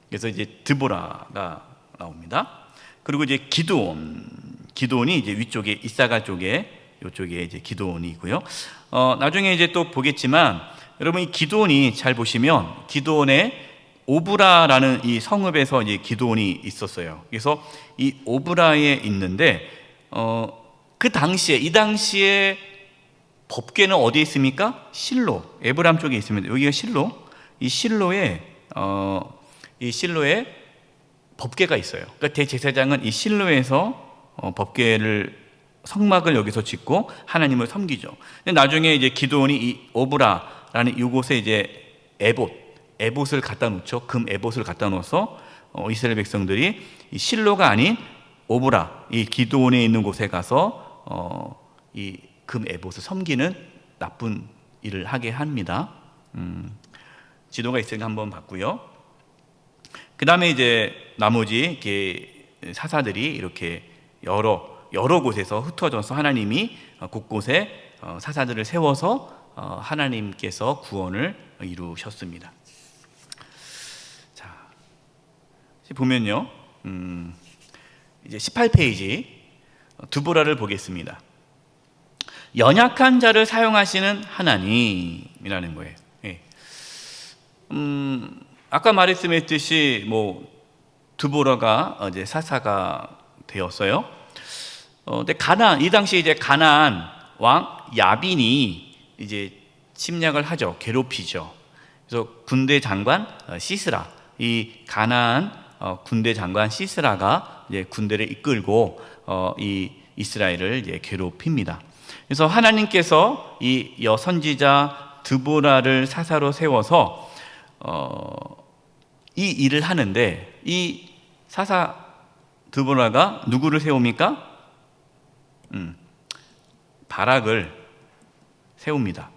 그래서 이제 드보라가 나옵니다. 그리고 이제 기드온이 이제 위쪽에 이사갈 쪽에 이쪽에 이제 기드온이 있고요. 나중에 이제 또 보겠지만 여러분 이 기드온이 잘 보시면 기드온의 오브라라는 이 성읍에서 이제 기드온이 있었어요. 그래서 이 오브라에 있는데 이 당시에 법궤는 어디에 있습니까? 실로, 에브람 쪽에 있습니다. 여기가 실로, 이 실로에 법궤가 있어요. 그러니까 대제사장은 이 실로에서 법궤를 성막을 여기서 짓고 하나님을 섬기죠. 근데 나중에 이제 기드온이 이 오브라라는 이곳에 이제 에봇을 갖다 놓죠. 금 에봇을 갖다 놓아서 이스라엘 백성들이 이 실로가 아닌 오브라, 이 기드온에 있는 곳에 가서 이 금 에봇을 섬기는 나쁜 일을 하게 합니다. 지도가 있으니까 한번 봤고요. 그 다음에 이제 나머지 이렇게 사사들이 이렇게 여러 곳에서 흩어져서 하나님이 곳곳에 사사들을 세워서 하나님께서 구원을 이루셨습니다. 자, 보면요, 이제 18페이지 드보라를 보겠습니다. 연약한 자를 사용하시는 하나님이라는 거예요. 예. 아까 말씀했듯이 뭐 드보라가 이제 사사가 되었어요. 근데 이 당시 이제 가나안 왕 야빈이 이제 침략을 하죠. 괴롭히죠. 그래서 군대 장관 시스라, 이 가나안 군대 장관 시스라가 이제 군대를 이끌고 이 이스라엘을 이제 괴롭힙니다. 그래서 하나님께서 이 선지자 드보라를 사사로 세워서 이 일을 하는데 이 사사 드보라가 누구를 세웁니까? 바락을 세웁니다.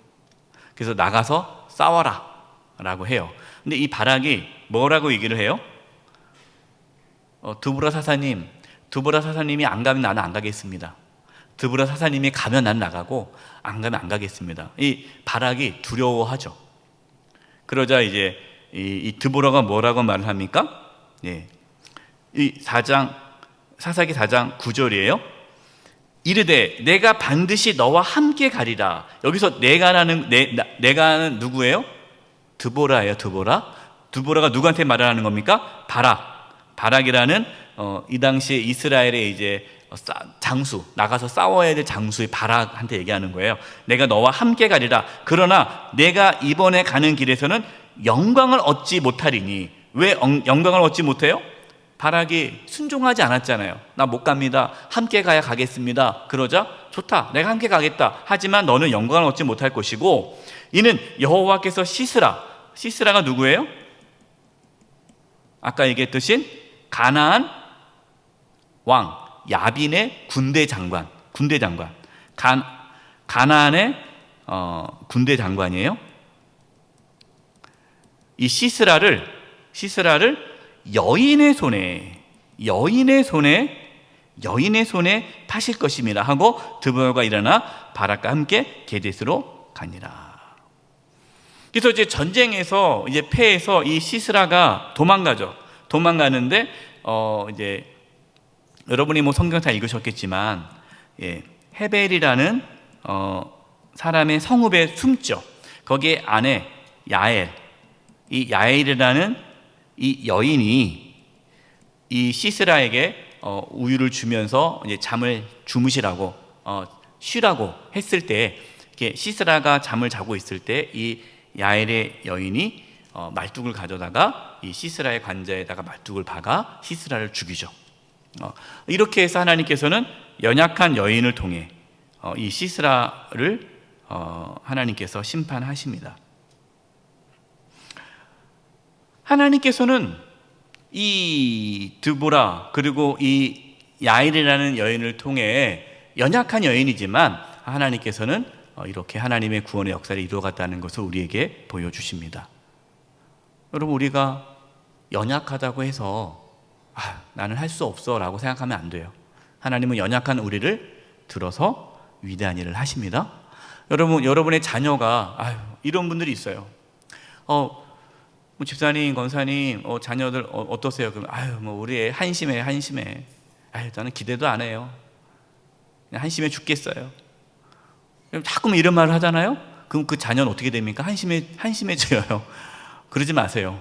그래서 나가서 싸워라 라고 해요. 근데 이 바락이 뭐라고 얘기를 해요? 드보라 사사님이 안 가면 나는 안 가겠습니다. 드보라 사사님이 가면 나는 나가고 안 가면 안 가겠습니다. 이 바락이 두려워하죠. 그러자 이제 이 드보라가 뭐라고 말을 합니까? 예. 이 사사기 4장 9절이에요. 이르되 내가 반드시 너와 함께 가리라. 여기서 내가는 누구예요? 드보라예요. 드보라가 누구한테 말을 하는 겁니까? 바락이라는 이 당시에 이스라엘의 이제 장수, 나가서 싸워야 될 장수의 바락한테 얘기하는 거예요. 내가 너와 함께 가리라. 그러나 내가 이번에 가는 길에서는 영광을 얻지 못하리니. 왜 영광을 얻지 못해요? 바락이 순종하지 않았잖아요. 나 못 갑니다. 함께 가야 가겠습니다. 그러자 좋다. 내가 함께 가겠다. 하지만 너는 영광을 얻지 못할 것이고 이는 여호와께서 시스라가 누구예요? 아까 얘기했듯이 가나안 왕 야빈의 군대 장관. 가나안의 군대 장관이에요. 이 시스라를 여인의 손에 파실 것입니다 하고 드보라가 일어나 바락과 함께 게데스로 가니라. 그래서 이제 전쟁에서 패해서 이 시스라가 도망가죠. 도망가는데 이제 여러분이 뭐 성경 다 읽으셨겠지만, 헤벨이라는 사람의 성읍에 숨죠. 거기에 아내 야엘, 이 야엘이라는 이 여인이 이 시스라에게 우유를 주면서 이제 잠을 주무시라고 쉬라고 했을 때, 이렇게 시스라가 잠을 자고 있을 때 이 야엘의 여인이 말뚝을 가져다가 이 시스라의 관자에다가 말뚝을 박아 시스라를 죽이죠. 이렇게 해서 하나님께서는 연약한 여인을 통해 이 시스라를 하나님께서 심판하십니다. 하나님께서는 이 드보라 그리고 이 야일이라는 여인을 통해 연약한 여인이지만 하나님께서는 이렇게 하나님의 구원의 역사를 이루어갔다는 것을 우리에게 보여주십니다. 여러분, 우리가 연약하다고 해서 나는 할 수 없어 라고 생각하면 안 돼요. 하나님은 연약한 우리를 들어서 위대한 일을 하십니다. 여러분의 자녀가 이런 분들이 있어요. 뭐 집사님, 권사님, 자녀들 어떠세요? 그럼 뭐 우리 애 한심해. 나는 기대도 안 해요. 그냥 한심해 죽겠어요. 그럼 자꾸 이런 말을 하잖아요. 그럼 그 자녀는 어떻게 됩니까? 한심해져요. 그러지 마세요.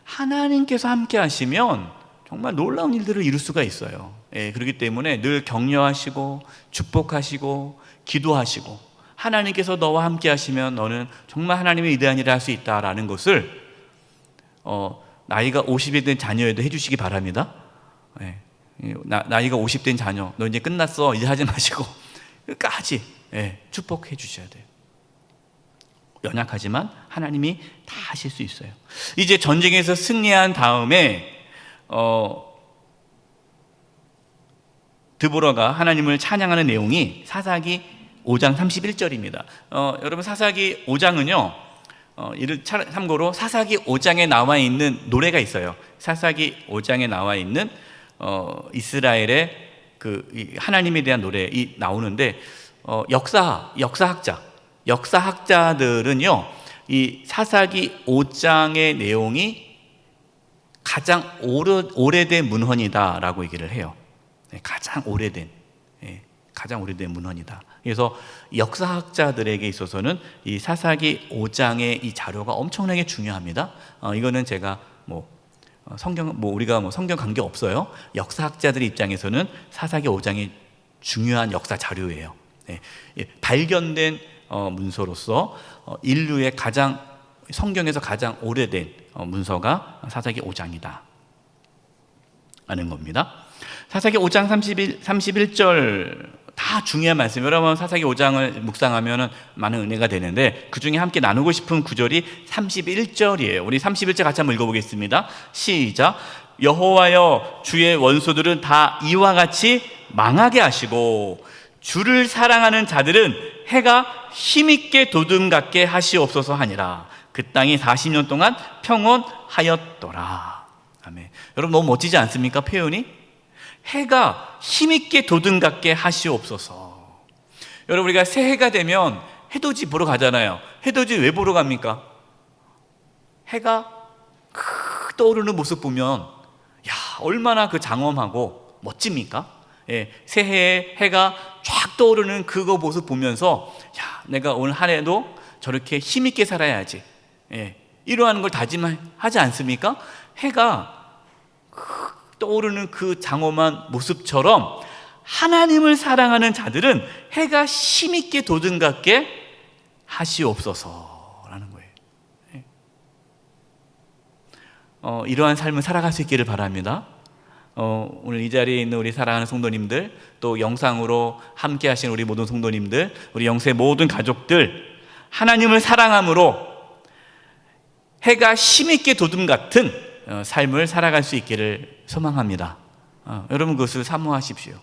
하나님께서 함께 하시면 정말 놀라운 일들을 이룰 수가 있어요. 그렇기 때문에 늘 격려하시고 축복하시고 기도하시고, 하나님께서 너와 함께 하시면 너는 정말 하나님의 위대한 일을 할 수 있다라는 것을 나이가 50이 된 자녀에도 해주시기 바랍니다. 나이가 50 된 자녀, 너 이제 끝났어, 이제 하지 마시고 끝까지 축복해 주셔야 돼요. 연약하지만 하나님이 다 하실 수 있어요. 이제 전쟁에서 승리한 다음에 드보라가 하나님을 찬양하는 내용이 사사기 5장 31절입니다. 여러분, 사사기 5장은요, 이를 참고로 사사기 5장에 나와 있는 노래가 있어요. 사사기 5장에 나와 있는 이스라엘의 그 하나님에 대한 노래 나오는데, 역사학자들은요, 이 사사기 5장의 내용이 가장 오래된 문헌이다라고 얘기를 해요. 가장 오래된 문헌이다. 그래서 역사학자들에게 있어서는 이 사사기 5장의 이 자료가 엄청나게 중요합니다. 이거는 제가 우리가 성경 관계 없어요. 역사학자들 입장에서는 사사기 5장이 중요한 역사 자료예요. 발견된 문서로서 인류의 성경에서 가장 오래된 문서가 사사기 5장이다 하는 겁니다. 사사기 5장 31절 다 중요한 말씀. 여러분, 사사기 5장을 묵상하면 많은 은혜가 되는데 그 중에 함께 나누고 싶은 구절이 31절이에요. 우리 31절 같이 한번 읽어보겠습니다. 시작. 여호와여, 주의 원수들은 다 이와 같이 망하게 하시고 주를 사랑하는 자들은 해가 힘있게 돋음같게 하시옵소서 하니라. 그 땅이 40년 동안 평온하였더라. 아멘. 여러분, 너무 멋지지 않습니까? 표현이? 해가 힘있게 돋음같게 하시옵소서. 여러분, 우리가 새해가 되면 해돋이 보러 가잖아요. 해돋이 왜 보러 갑니까? 해가 떠오르는 모습 보면 얼마나 그 장엄하고 멋집니까? 새해에 해가 쫙 떠오르는 그거 모습 보면서 내가 오늘 한 해도 저렇게 힘있게 살아야지, 이러한 걸 다짐하지 않습니까? 해가 떠오르는 그 장엄한 모습처럼 하나님을 사랑하는 자들은 해가 힘있게 돋음같게 하시옵소서라는 거예요. 이러한 삶을 살아갈 수 있기를 바랍니다. 오늘 이 자리에 있는 우리 사랑하는 성도님들, 또 영상으로 함께 하신 우리 모든 성도님들, 우리 영세 모든 가족들, 하나님을 사랑함으로 해가 힘있게 돋음 같은 삶을 살아갈 수 있기를 소망합니다. 여러분, 그것을 사모하십시오.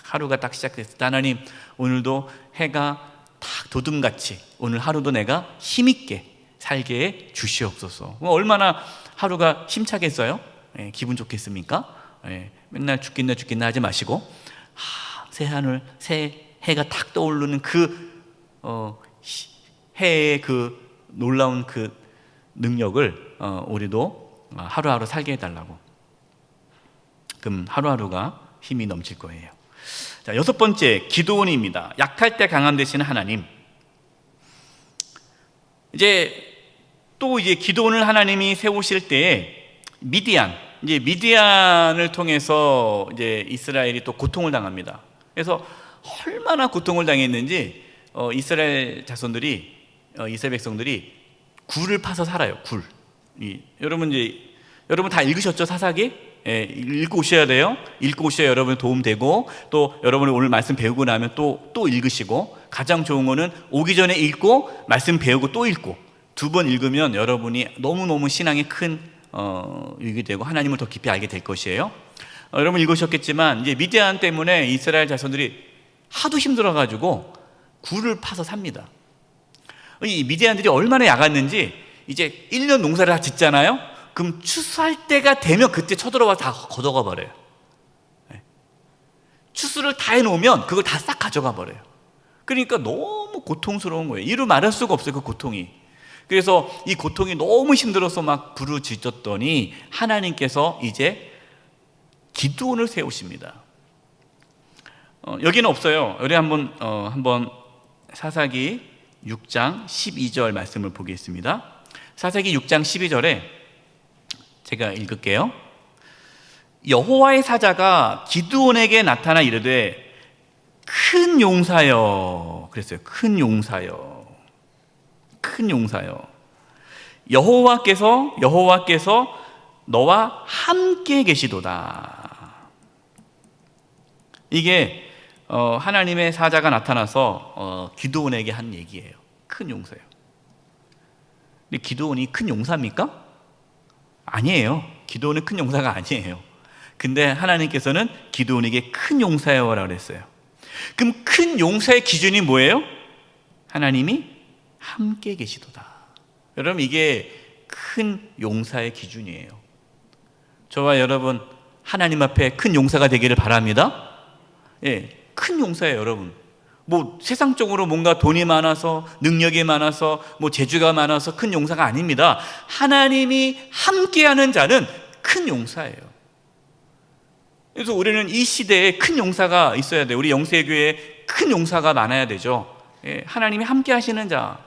하루가 딱 시작됐을 때 하나님, 오늘도 해가 딱 돋음같이 오늘 하루도 내가 힘있게 살게 해 주시옵소서. 얼마나 하루가 힘차겠어요? 기분 좋겠습니까? 맨날 죽겠나 하지 마시고 새 해가 탁 떠오르는 그 해의 그 놀라운 그 능력을 우리도 하루하루 살게 해달라고. 그럼 하루하루가 힘이 넘칠 거예요. 자, 여섯 번째, 기도원입니다. 약할 때 강함 되시는 하나님. 이제 기도원을 하나님이 세우실 때에 미디안을 통해서 이제 이스라엘이 또 고통을 당합니다. 그래서 얼마나 고통을 당했는지 이스라엘 백성들이 굴을 파서 살아요. 굴. 여러분 다 읽으셨죠? 사사기? 읽고 오셔야 돼요. 읽고 오셔야 여러분 도움 되고, 또 여러분이 오늘 말씀 배우고 나면 또 읽으시고, 가장 좋은 거는 오기 전에 읽고 말씀 배우고 또 읽고, 두 번 읽으면 여러분이 너무너무 신앙에 큰 유익이 되고 하나님을 더 깊이 알게 될 것이에요. 여러분 읽으셨겠지만 이제 미디안 때문에 이스라엘 자손들이 하도 힘들어가지고 굴을 파서 삽니다. 이 미디안들이 얼마나 약았는지, 이제 1년 농사를 다 짓잖아요. 그럼 추수할 때가 되면 그때 쳐들어와서 다 걷어가 버려요. 추수를 다 해놓으면 그걸 다 싹 가져가 버려요. 그러니까 너무 고통스러운 거예요. 이루 말할 수가 없어요, 그 고통이. 그래서 이 고통이 너무 힘들어서 막 부르짖었더니 하나님께서 이제 기드온을 세우십니다. 여기는 없어요. 우리 한번 사사기 6장 12절 말씀을 보겠습니다. 사사기 6장 12절에 제가 읽을게요. 여호와의 사자가 기드온에게 나타나 이르되 큰 용사여, 그랬어요. 큰 용사여. 여호와께서 너와 함께 계시도다. 이게 하나님의 사자가 나타나서 기드온에게 한 얘기예요. 큰 용사요. 근데 기드온이 큰 용사입니까? 아니에요. 기드온은 큰 용사가 아니에요. 근데 하나님께서는 기드온에게 큰 용사여라고 그랬어요. 그럼 큰 용사의 기준이 뭐예요? 하나님이 함께 계시도다. 여러분, 이게 큰 용사의 기준이에요. 저와 여러분 하나님 앞에 큰 용사가 되기를 바랍니다. 큰 용사예요, 여러분. 세상적으로 뭔가 돈이 많아서, 능력이 많아서, 재주가 많아서 큰 용사가 아닙니다. 하나님이 함께하는 자는 큰 용사예요. 그래서 우리는 이 시대에 큰 용사가 있어야 돼요. 우리 영세교회에 큰 용사가 많아야 되죠. 하나님이 함께하시는 자.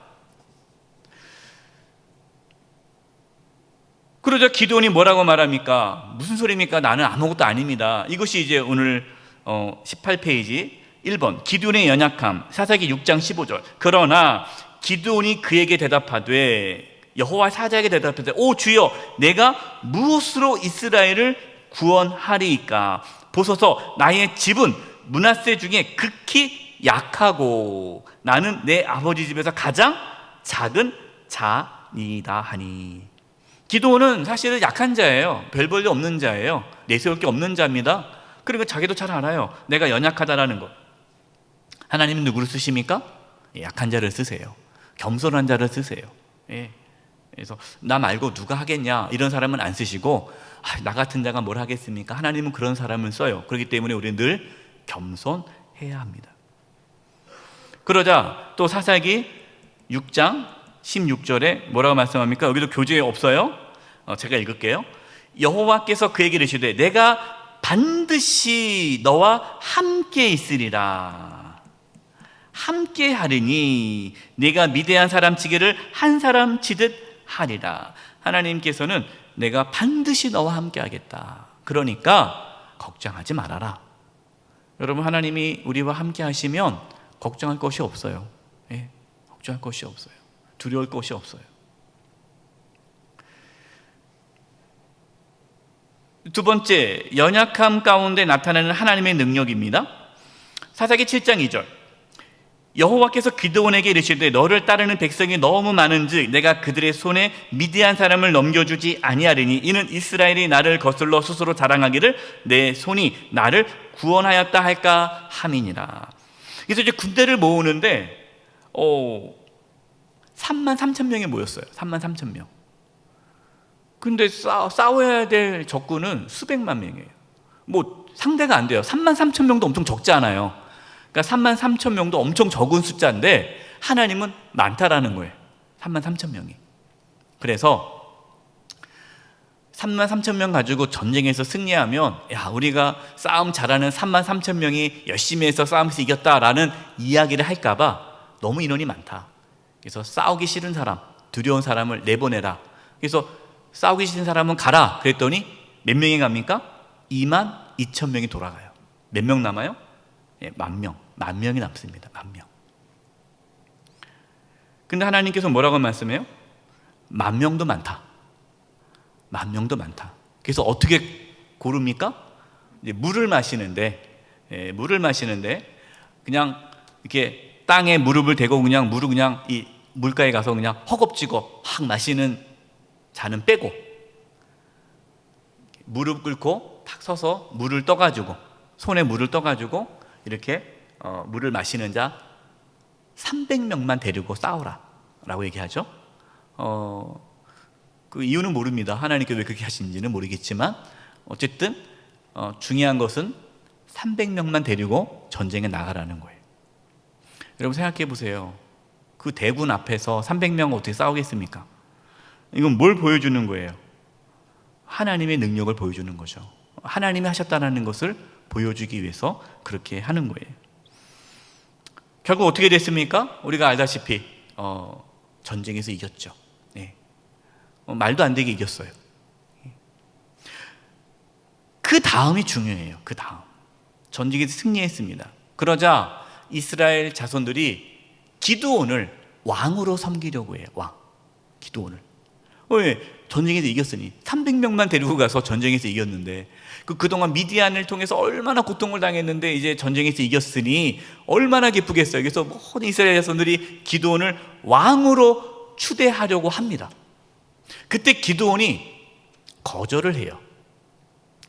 그러자 기드온이 뭐라고 말합니까? 무슨 소리입니까? 나는 아무것도 아닙니다. 이것이 이제 오늘 18페이지 1번 기드온의 연약함, 사사기 6장 15절. 그러나 기드온이 그에게 대답하되, 여호와 사자에게 대답하되, 오 주여, 내가 무엇으로 이스라엘을 구원하리이까? 보소서, 나의 집은 므낫세 중에 극히 약하고 나는 내 아버지 집에서 가장 작은 자니이다 하니. 기드온은 사실은 약한 자예요. 별 볼 일 없는 자예요. 내세울 게 없는 자입니다. 그리고 자기도 잘 알아요. 내가 연약하다라는 것. 하나님은 누구를 쓰십니까? 약한 자를 쓰세요. 겸손한 자를 쓰세요. 그래서 나 말고 누가 하겠냐, 이런 사람은 안 쓰시고, 나 같은 자가 뭘 하겠습니까? 하나님은 그런 사람을 써요. 그렇기 때문에 우리는 늘 겸손해야 합니다. 그러자 또 사사기 6장 16절에 뭐라고 말씀합니까? 여기도 교재에 없어요. 제가 읽을게요. 여호와께서 그에게 이르시되 내가 반드시 너와 함께 있으리라. 함께 하리니 내가 미대한 사람 치기를 한 사람 치듯 하리라. 하나님께서는 내가 반드시 너와 함께 하겠다. 그러니까 걱정하지 말아라. 여러분, 하나님이 우리와 함께 하시면 걱정할 것이 없어요. 걱정할 것이 없어요. 두려울 것이 없어요. 두 번째, 연약함 가운데 나타나는 하나님의 능력입니다. 사사기 7장 2절. 여호와께서 기드온에게 이르시되 너를 따르는 백성이 너무 많은즉 내가 그들의 손에 미디안 사람을 넘겨주지 아니하리니 이는 이스라엘이 나를 거슬러 스스로 자랑하기를 내 손이 나를 구원하였다 할까 함이니라. 그래서 이제 군대를 모으는데 33,000명이 모였어요. 33,000명. 근데 싸워야 될 적군은 수백만 명이에요. 상대가 안 돼요. 33,000명도 엄청 적지 않아요. 그러니까 33,000명도 엄청 적은 숫자인데 하나님은 많다라는 거예요. 33,000명이. 그래서 3만 3천 명 가지고 전쟁에서 승리하면 야, 우리가 싸움 잘하는 3만 3천 명이 열심히 해서 싸움에서 이겼다라는 이야기를 할까 봐 너무 인원이 많다. 그래서 싸우기 싫은 사람, 두려운 사람을 내보내라. 그래서 싸우기 싫은 사람은 가라. 그랬더니 몇 명이 갑니까? 2만 2천 명이 돌아가요. 몇 명 남아요? 예, 만 명이 남습니다. 만 명. 근데 하나님께서 뭐라고 말씀해요? 만 명도 많다. 만 명도 많다. 그래서 어떻게 고릅니까? 이제 물을 마시는데 그냥 이렇게 땅에 무릎을 대고 그냥 물을 그냥 이 물가에 가서 그냥 허겁지겁 확 마시는 자는 빼고 무릎 꿇고 탁 서서 물을 떠가지고 손에 물을 떠가지고 이렇게 물을 마시는 자 300명만 데리고 싸우라 라고 얘기하죠. 그 이유는 모릅니다. 하나님께서 왜 그렇게 하시는지는 모르겠지만 어쨌든 중요한 것은 300명만 데리고 전쟁에 나가라는 거예요. 여러분 생각해 보세요. 그 대군 앞에서 300명 어떻게 싸우겠습니까? 이건 뭘 보여주는 거예요? 하나님의 능력을 보여주는 거죠. 하나님이 하셨다는 것을 보여주기 위해서 그렇게 하는 거예요. 결국 어떻게 됐습니까? 우리가 알다시피 전쟁에서 이겼죠. 네. 말도 안 되게 이겼어요. 그 다음이 중요해요. 그 다음 전쟁에서 승리했습니다. 그러자 이스라엘 자손들이 기드온을 왕으로 섬기려고 해요. 기드온을. 왜? 전쟁에서 이겼으니 300명만 데리고 가서 전쟁에서 이겼는데 그동안 미디안을 통해서 얼마나 고통을 당했는데 이제 전쟁에서 이겼으니 얼마나 기쁘겠어요. 그래서 모든 이스라엘 자손들이 기드온을 왕으로 추대하려고 합니다. 그때 기드온이 거절을 해요.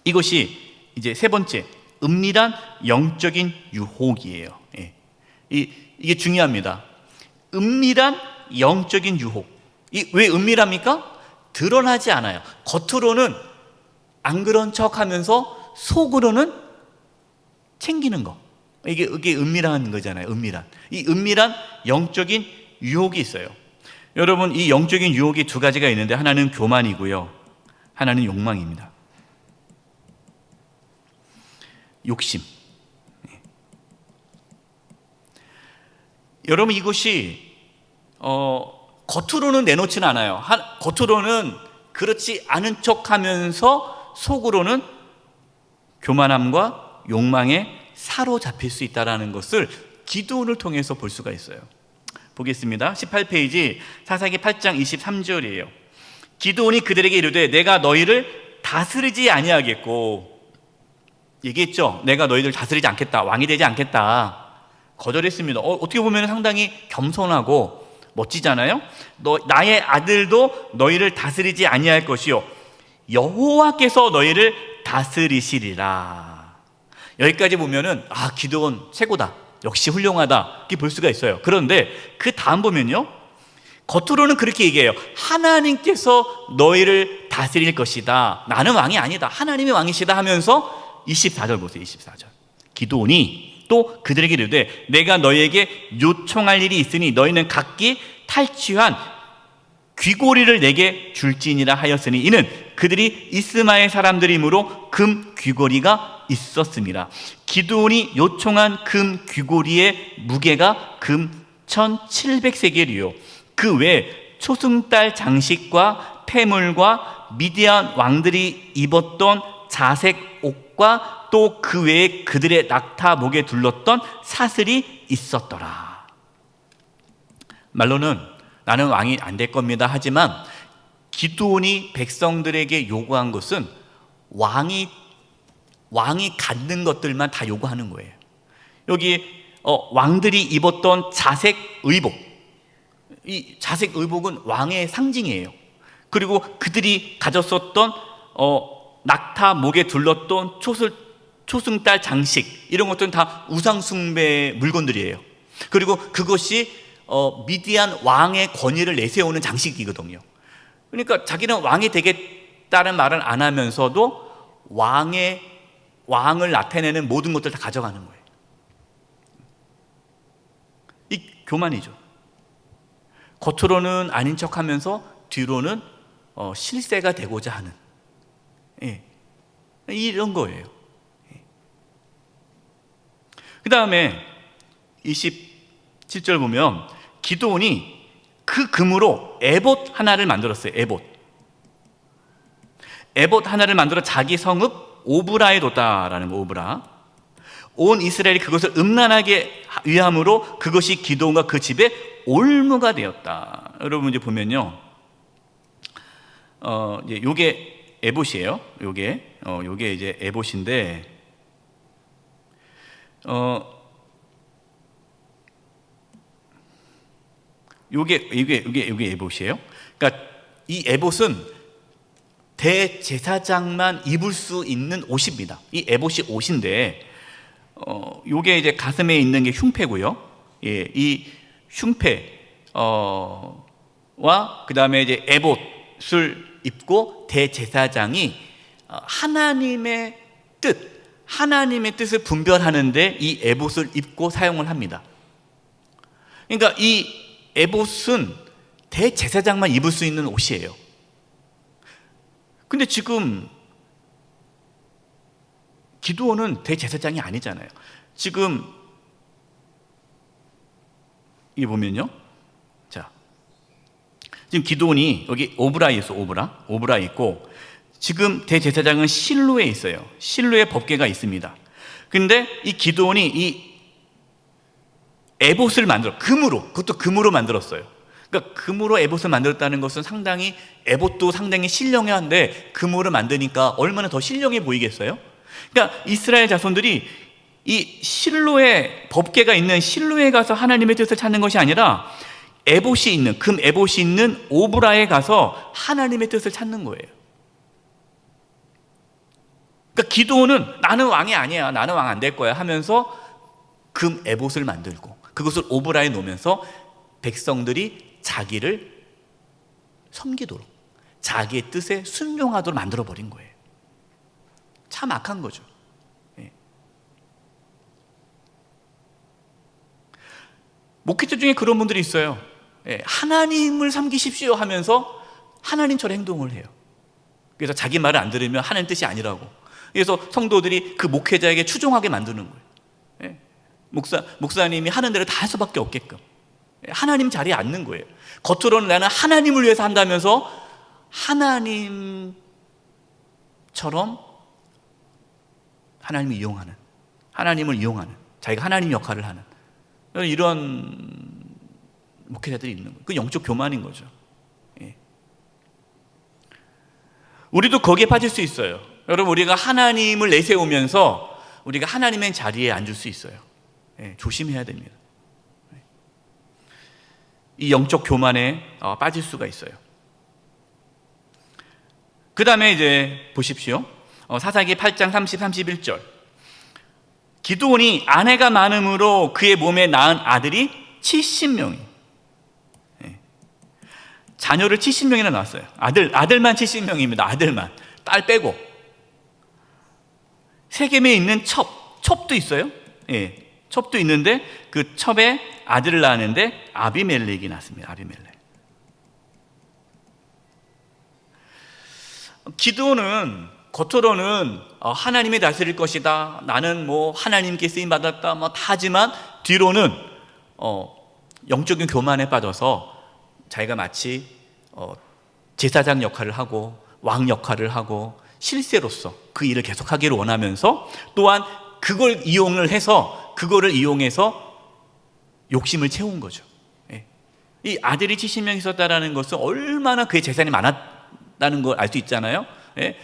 이것이 이제 세 번째 은밀한 영적인 유혹이에요. 예. 이게 중요합니다. 은밀한 영적인 유혹. 왜 은밀합니까? 드러나지 않아요. 겉으로는 안 그런 척하면서 속으로는 챙기는 거. 이게 은밀한 거잖아요. 이 은밀한 영적인 유혹이 있어요. 여러분, 이 영적인 유혹이 두 가지가 있는데 하나는 교만이고요, 하나는 욕망입니다. 욕심. 여러분, 이것이 겉으로는 내놓지는 않아요. 겉으로는 그렇지 않은 척하면서 속으로는 교만함과 욕망에 사로잡힐 수 있다는 것을 기드온을 통해서 볼 수가 있어요. 보겠습니다. 18페이지 사사기 8장 23절이에요. 기드온이 그들에게 이르되 내가 너희를 다스리지 아니하겠고, 얘기했죠. 내가 너희들 다스리지 않겠다, 왕이 되지 않겠다. 거절했습니다. 어떻게 보면 상당히 겸손하고 멋지잖아요. 나의 아들도 너희를 다스리지 아니할 것이요 여호와께서 너희를 다스리시리라. 여기까지 보면은 기드온 최고다, 역시 훌륭하다, 이렇게 볼 수가 있어요. 그런데 그 다음 보면요, 겉으로는 그렇게 얘기해요. 하나님께서 너희를 다스릴 것이다. 나는 왕이 아니다, 하나님이 왕이시다 하면서 24절 보세요. 24절. 기드온이 또 그들에게 이르되 내가 너희에게 요청할 일이 있으니 너희는 각기 탈취한 귀고리를 내게 줄지니라 하였으니 이는 그들이 이스마엘 사람들이므로 금 귀고리가 있었습니다. 기드온이 요청한 금 귀고리의 무게가 금 1700세겔이요 그 외 초승달 장식과 폐물과 미디안 왕들이 입었던 자색 옷과 또 그 외에 그들의 낙타 목에 둘렀던 사슬이 있었더라. 말로는 나는 왕이 안 될 겁니다 하지만 기드온이 백성들에게 요구한 것은 왕이 갖는 것들만 다 요구하는 거예요. 여기 왕들이 입었던 자색 의복, 이 자색 의복은 왕의 상징이에요. 그리고 그들이 가졌었던 낙타 목에 둘렀던 초승달 장식, 이런 것들은 다 우상숭배 물건들이에요. 그리고 그것이 미디안 왕의 권위를 내세우는 장식이거든요. 그러니까 자기는 왕이 되겠다는 말은 안 하면서도 왕을 나타내는 모든 것들 다 가져가는 거예요. 이 교만이죠. 겉으로는 아닌 척하면서 뒤로는 실세가 되고자 하는 예. 이런 거예요. 그 다음에 27절 보면 기드온이 그 금으로 에봇 하나를 만들었어요. 에봇 하나를 만들어 자기 성읍 오브라에 뒀다라는 거. 오브라. 온 이스라엘이 그것을 음란하게 위함으로 그것이 기드온과 그 집의 올무가 되었다. 여러분 이제 보면요, 이제 요게 에봇이에요. 요게 이제 에봇인데, 요게 에봇이에요. 그러니까 이 에봇은 대제사장만 입을 수 있는 옷입니다. 이 에봇이 옷인데, 요게 이제 가슴에 있는 게 흉패고요. 예, 이 흉패와 그 다음에 이제 에봇을 입고 대제사장이 하나님의 뜻을 분별하는데 이 에봇을 입고 사용을 합니다. 그러니까 이 에봇은 대제사장만 입을 수 있는 옷이에요. 근데 지금 기드온은 대제사장이 아니잖아요. 지금 이게 보면요, 자, 지금 기드온이 여기 오브라에 있어. 오브라에 있고, 지금 대제사장은 실로에 있어요. 실로에 법궤가 있습니다. 근데 이 기드온이 이 에봇을 그것도 금으로 만들었어요. 그러니까 금으로 에봇을 만들었다는 것은 상당히, 에봇도 상당히 신령한데 금으로 만드니까 얼마나 더 신령해 보이겠어요? 그러니까 이스라엘 자손들이 이 실로에, 법궤가 있는 실로에 가서 하나님의 뜻을 찾는 것이 아니라 에봇이 있는, 금 에봇이 있는 오브라에 가서 하나님의 뜻을 찾는 거예요. 그러니까 기드온은 나는 왕이 아니야, 나는 왕 안 될 거야 하면서 금 에봇을 만들고 그것을 오브라에 놓으면서 백성들이 자기를 섬기도록, 자기의 뜻에 순종하도록 만들어버린 거예요. 참 악한 거죠. 예. 목회자 중에 그런 분들이 있어요. 예. 하나님을 섬기십시오 하면서 하나님처럼 행동을 해요. 그래서 자기 말을 안 들으면 하나님 뜻이 아니라고. 그래서 성도들이 그 목회자에게 추종하게 만드는 거예요. 예. 목사님이 하는 대로 다 할 수밖에 없게끔 하나님 자리에 앉는 거예요. 겉으로는 나는 하나님을 위해서 한다면서 하나님처럼 하나님을 이용하는, 자기가 하나님 역할을 하는 이런 목회자들이 있는 거예요. 그 영적 교만인 거죠. 예. 우리도 거기에 빠질 수 있어요. 여러분, 우리가 하나님을 내세우면서 우리가 하나님의 자리에 앉을 수 있어요. 예, 조심해야 됩니다. 이 영적 교만에 빠질 수가 있어요. 그 다음에 이제 보십시오. 사사기 8장 30, 31절. 기드온이 아내가 많음으로 그의 몸에 낳은 아들이 70명이. 자녀를 70명이나 낳았어요. 아들만 70명입니다. 아들만. 딸 빼고. 세겜에 있는 첩도 있어요. 예. 첩도 있는데 그 첩에 아들을 낳았는데 아비멜렉이 낳습니다. 아비멜렉. 기드온은 겉으로는 하나님이 다스릴 것이다, 나는 뭐 하나님께 쓰임 받았다 뭐 다 하지만 뒤로는 영적인 교만에 빠져서 자기가 마치 제사장 역할을 하고 왕 역할을 하고 실세로서 그 일을 계속하기를 원하면서 또한 그거를 이용해서 욕심을 채운 거죠. 예. 이 아들이 70명 있었다는 것은 얼마나 그의 재산이 많았다는 걸 알 수 있잖아요. 예.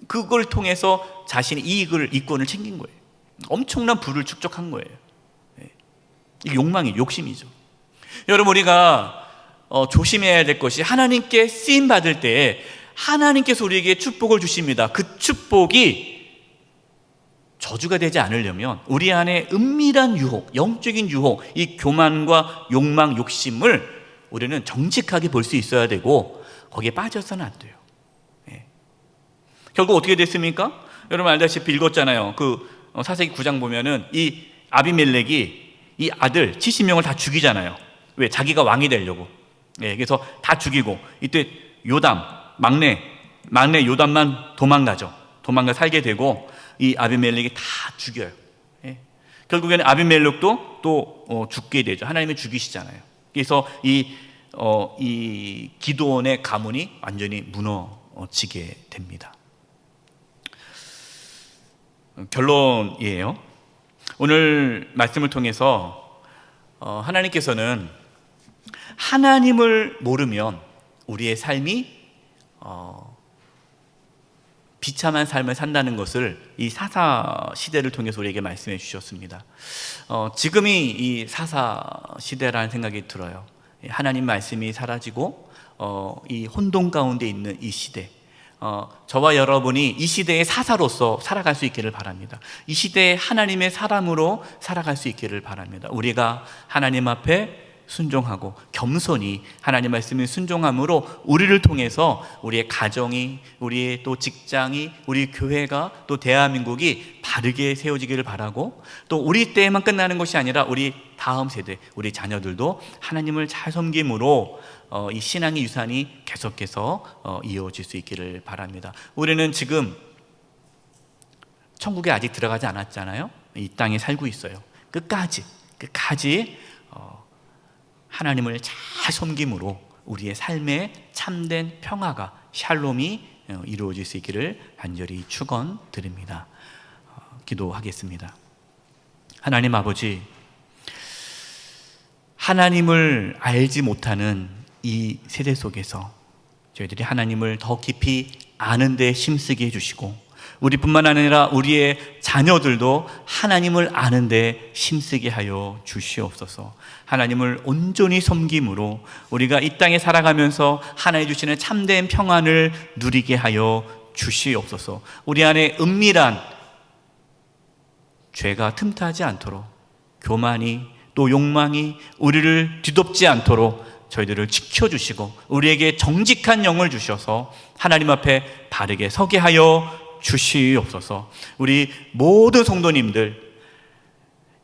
그걸 통해서 자신의 이권을 챙긴 거예요. 엄청난 부를 축적한 거예요. 예. 이게 욕심이죠. 여러분, 우리가 조심해야 될 것이, 하나님께 쓰임 받을 때 하나님께서 우리에게 축복을 주십니다. 그 축복이 저주가 되지 않으려면 우리 안에 은밀한 유혹, 영적인 유혹, 이 교만과 욕망, 욕심을 우리는 정직하게 볼 수 있어야 되고 거기에 빠져서는 안 돼요. 예. 결국 어떻게 됐습니까? 여러분 알다시피 읽었잖아요. 그 사사기 9장 보면은 이 아비멜렉이 이 아들 70명을 다 죽이잖아요. 왜? 자기가 왕이 되려고. 예, 그래서 다 죽이고, 이때 요담 막내 막내 요담만 도망가 살게 되고 이 아비멜렉이 다 죽여요. 예. 결국에는 아비멜렉도 또 죽게 되죠. 하나님이 죽이시잖아요. 그래서 이 기드온의 가문이 완전히 무너지게 됩니다. 결론이에요. 오늘 말씀을 통해서 하나님께서는 하나님을 모르면 우리의 삶이 비참한 삶을 산다는 것을 이 사사 시대를 통해서 우리에게 말씀해 주셨습니다. 지금이 이 사사 시대라는 생각이 들어요. 하나님 말씀이 사라지고 이 혼돈 가운데 있는 이 시대, 저와 여러분이 이 시대의 사사로서 살아갈 수 있기를 바랍니다. 이 시대에 하나님의 사람으로 살아갈 수 있기를 바랍니다. 우리가 하나님 앞에 순종하고 겸손히 하나님 말씀에 순종함으로 우리를 통해서 우리의 가정이, 우리의 또 직장이, 우리 교회가, 또 대한민국이 바르게 세워지기를 바라고, 또 우리 때에만 끝나는 것이 아니라 우리 다음 세대, 우리 자녀들도 하나님을 잘 섬김으로 이 신앙의 유산이 계속해서 이어질 수 있기를 바랍니다. 우리는 지금 천국에 아직 들어가지 않았잖아요. 이 땅에 살고 있어요. 끝까지 하나님을 잘 섬김으로 우리의 삶에 참된 평화가, 샬롬이 이루어질 수 있기를 간절히 축원드립니다. 기도하겠습니다. 하나님 아버지, 하나님을 알지 못하는 이 세대 속에서 저희들이 하나님을 더 깊이 아는 데 힘쓰게 해주시고, 우리뿐만 아니라 우리의 자녀들도 하나님을 아는 데 힘쓰게 하여 주시옵소서. 하나님을 온전히 섬김으로 우리가 이 땅에 살아가면서 하나님 주시는 참된 평안을 누리게 하여 주시옵소서. 우리 안에 은밀한 죄가 틈타지 않도록, 교만이 또 욕망이 우리를 뒤덮지 않도록 저희들을 지켜주시고, 우리에게 정직한 영을 주셔서 하나님 앞에 바르게 서게 하여 주시옵소서. 우리 모든 성도님들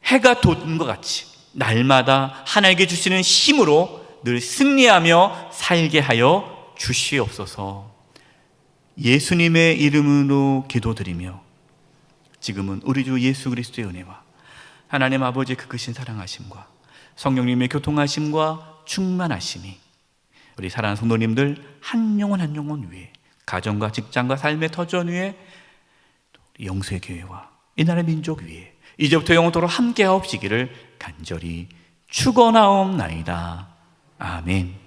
해가 돋는 것 같이 날마다 하나님께 주시는 힘으로 늘 승리하며 살게 하여 주시옵소서. 예수님의 이름으로 기도드리며 지금은 우리 주 예수 그리스도의 은혜와 하나님 아버지의 그 크신 사랑하심과 성령님의 교통하심과 충만하심이 우리 사랑하는 성도님들 한 영혼 한 영혼 위에, 가정과 직장과 삶의 터전 위에, 영수의 교회와 이 나라의 민족 위에 이제부터 영원토록 함께하옵시기를 간절히 축원하옵나이다. 아멘.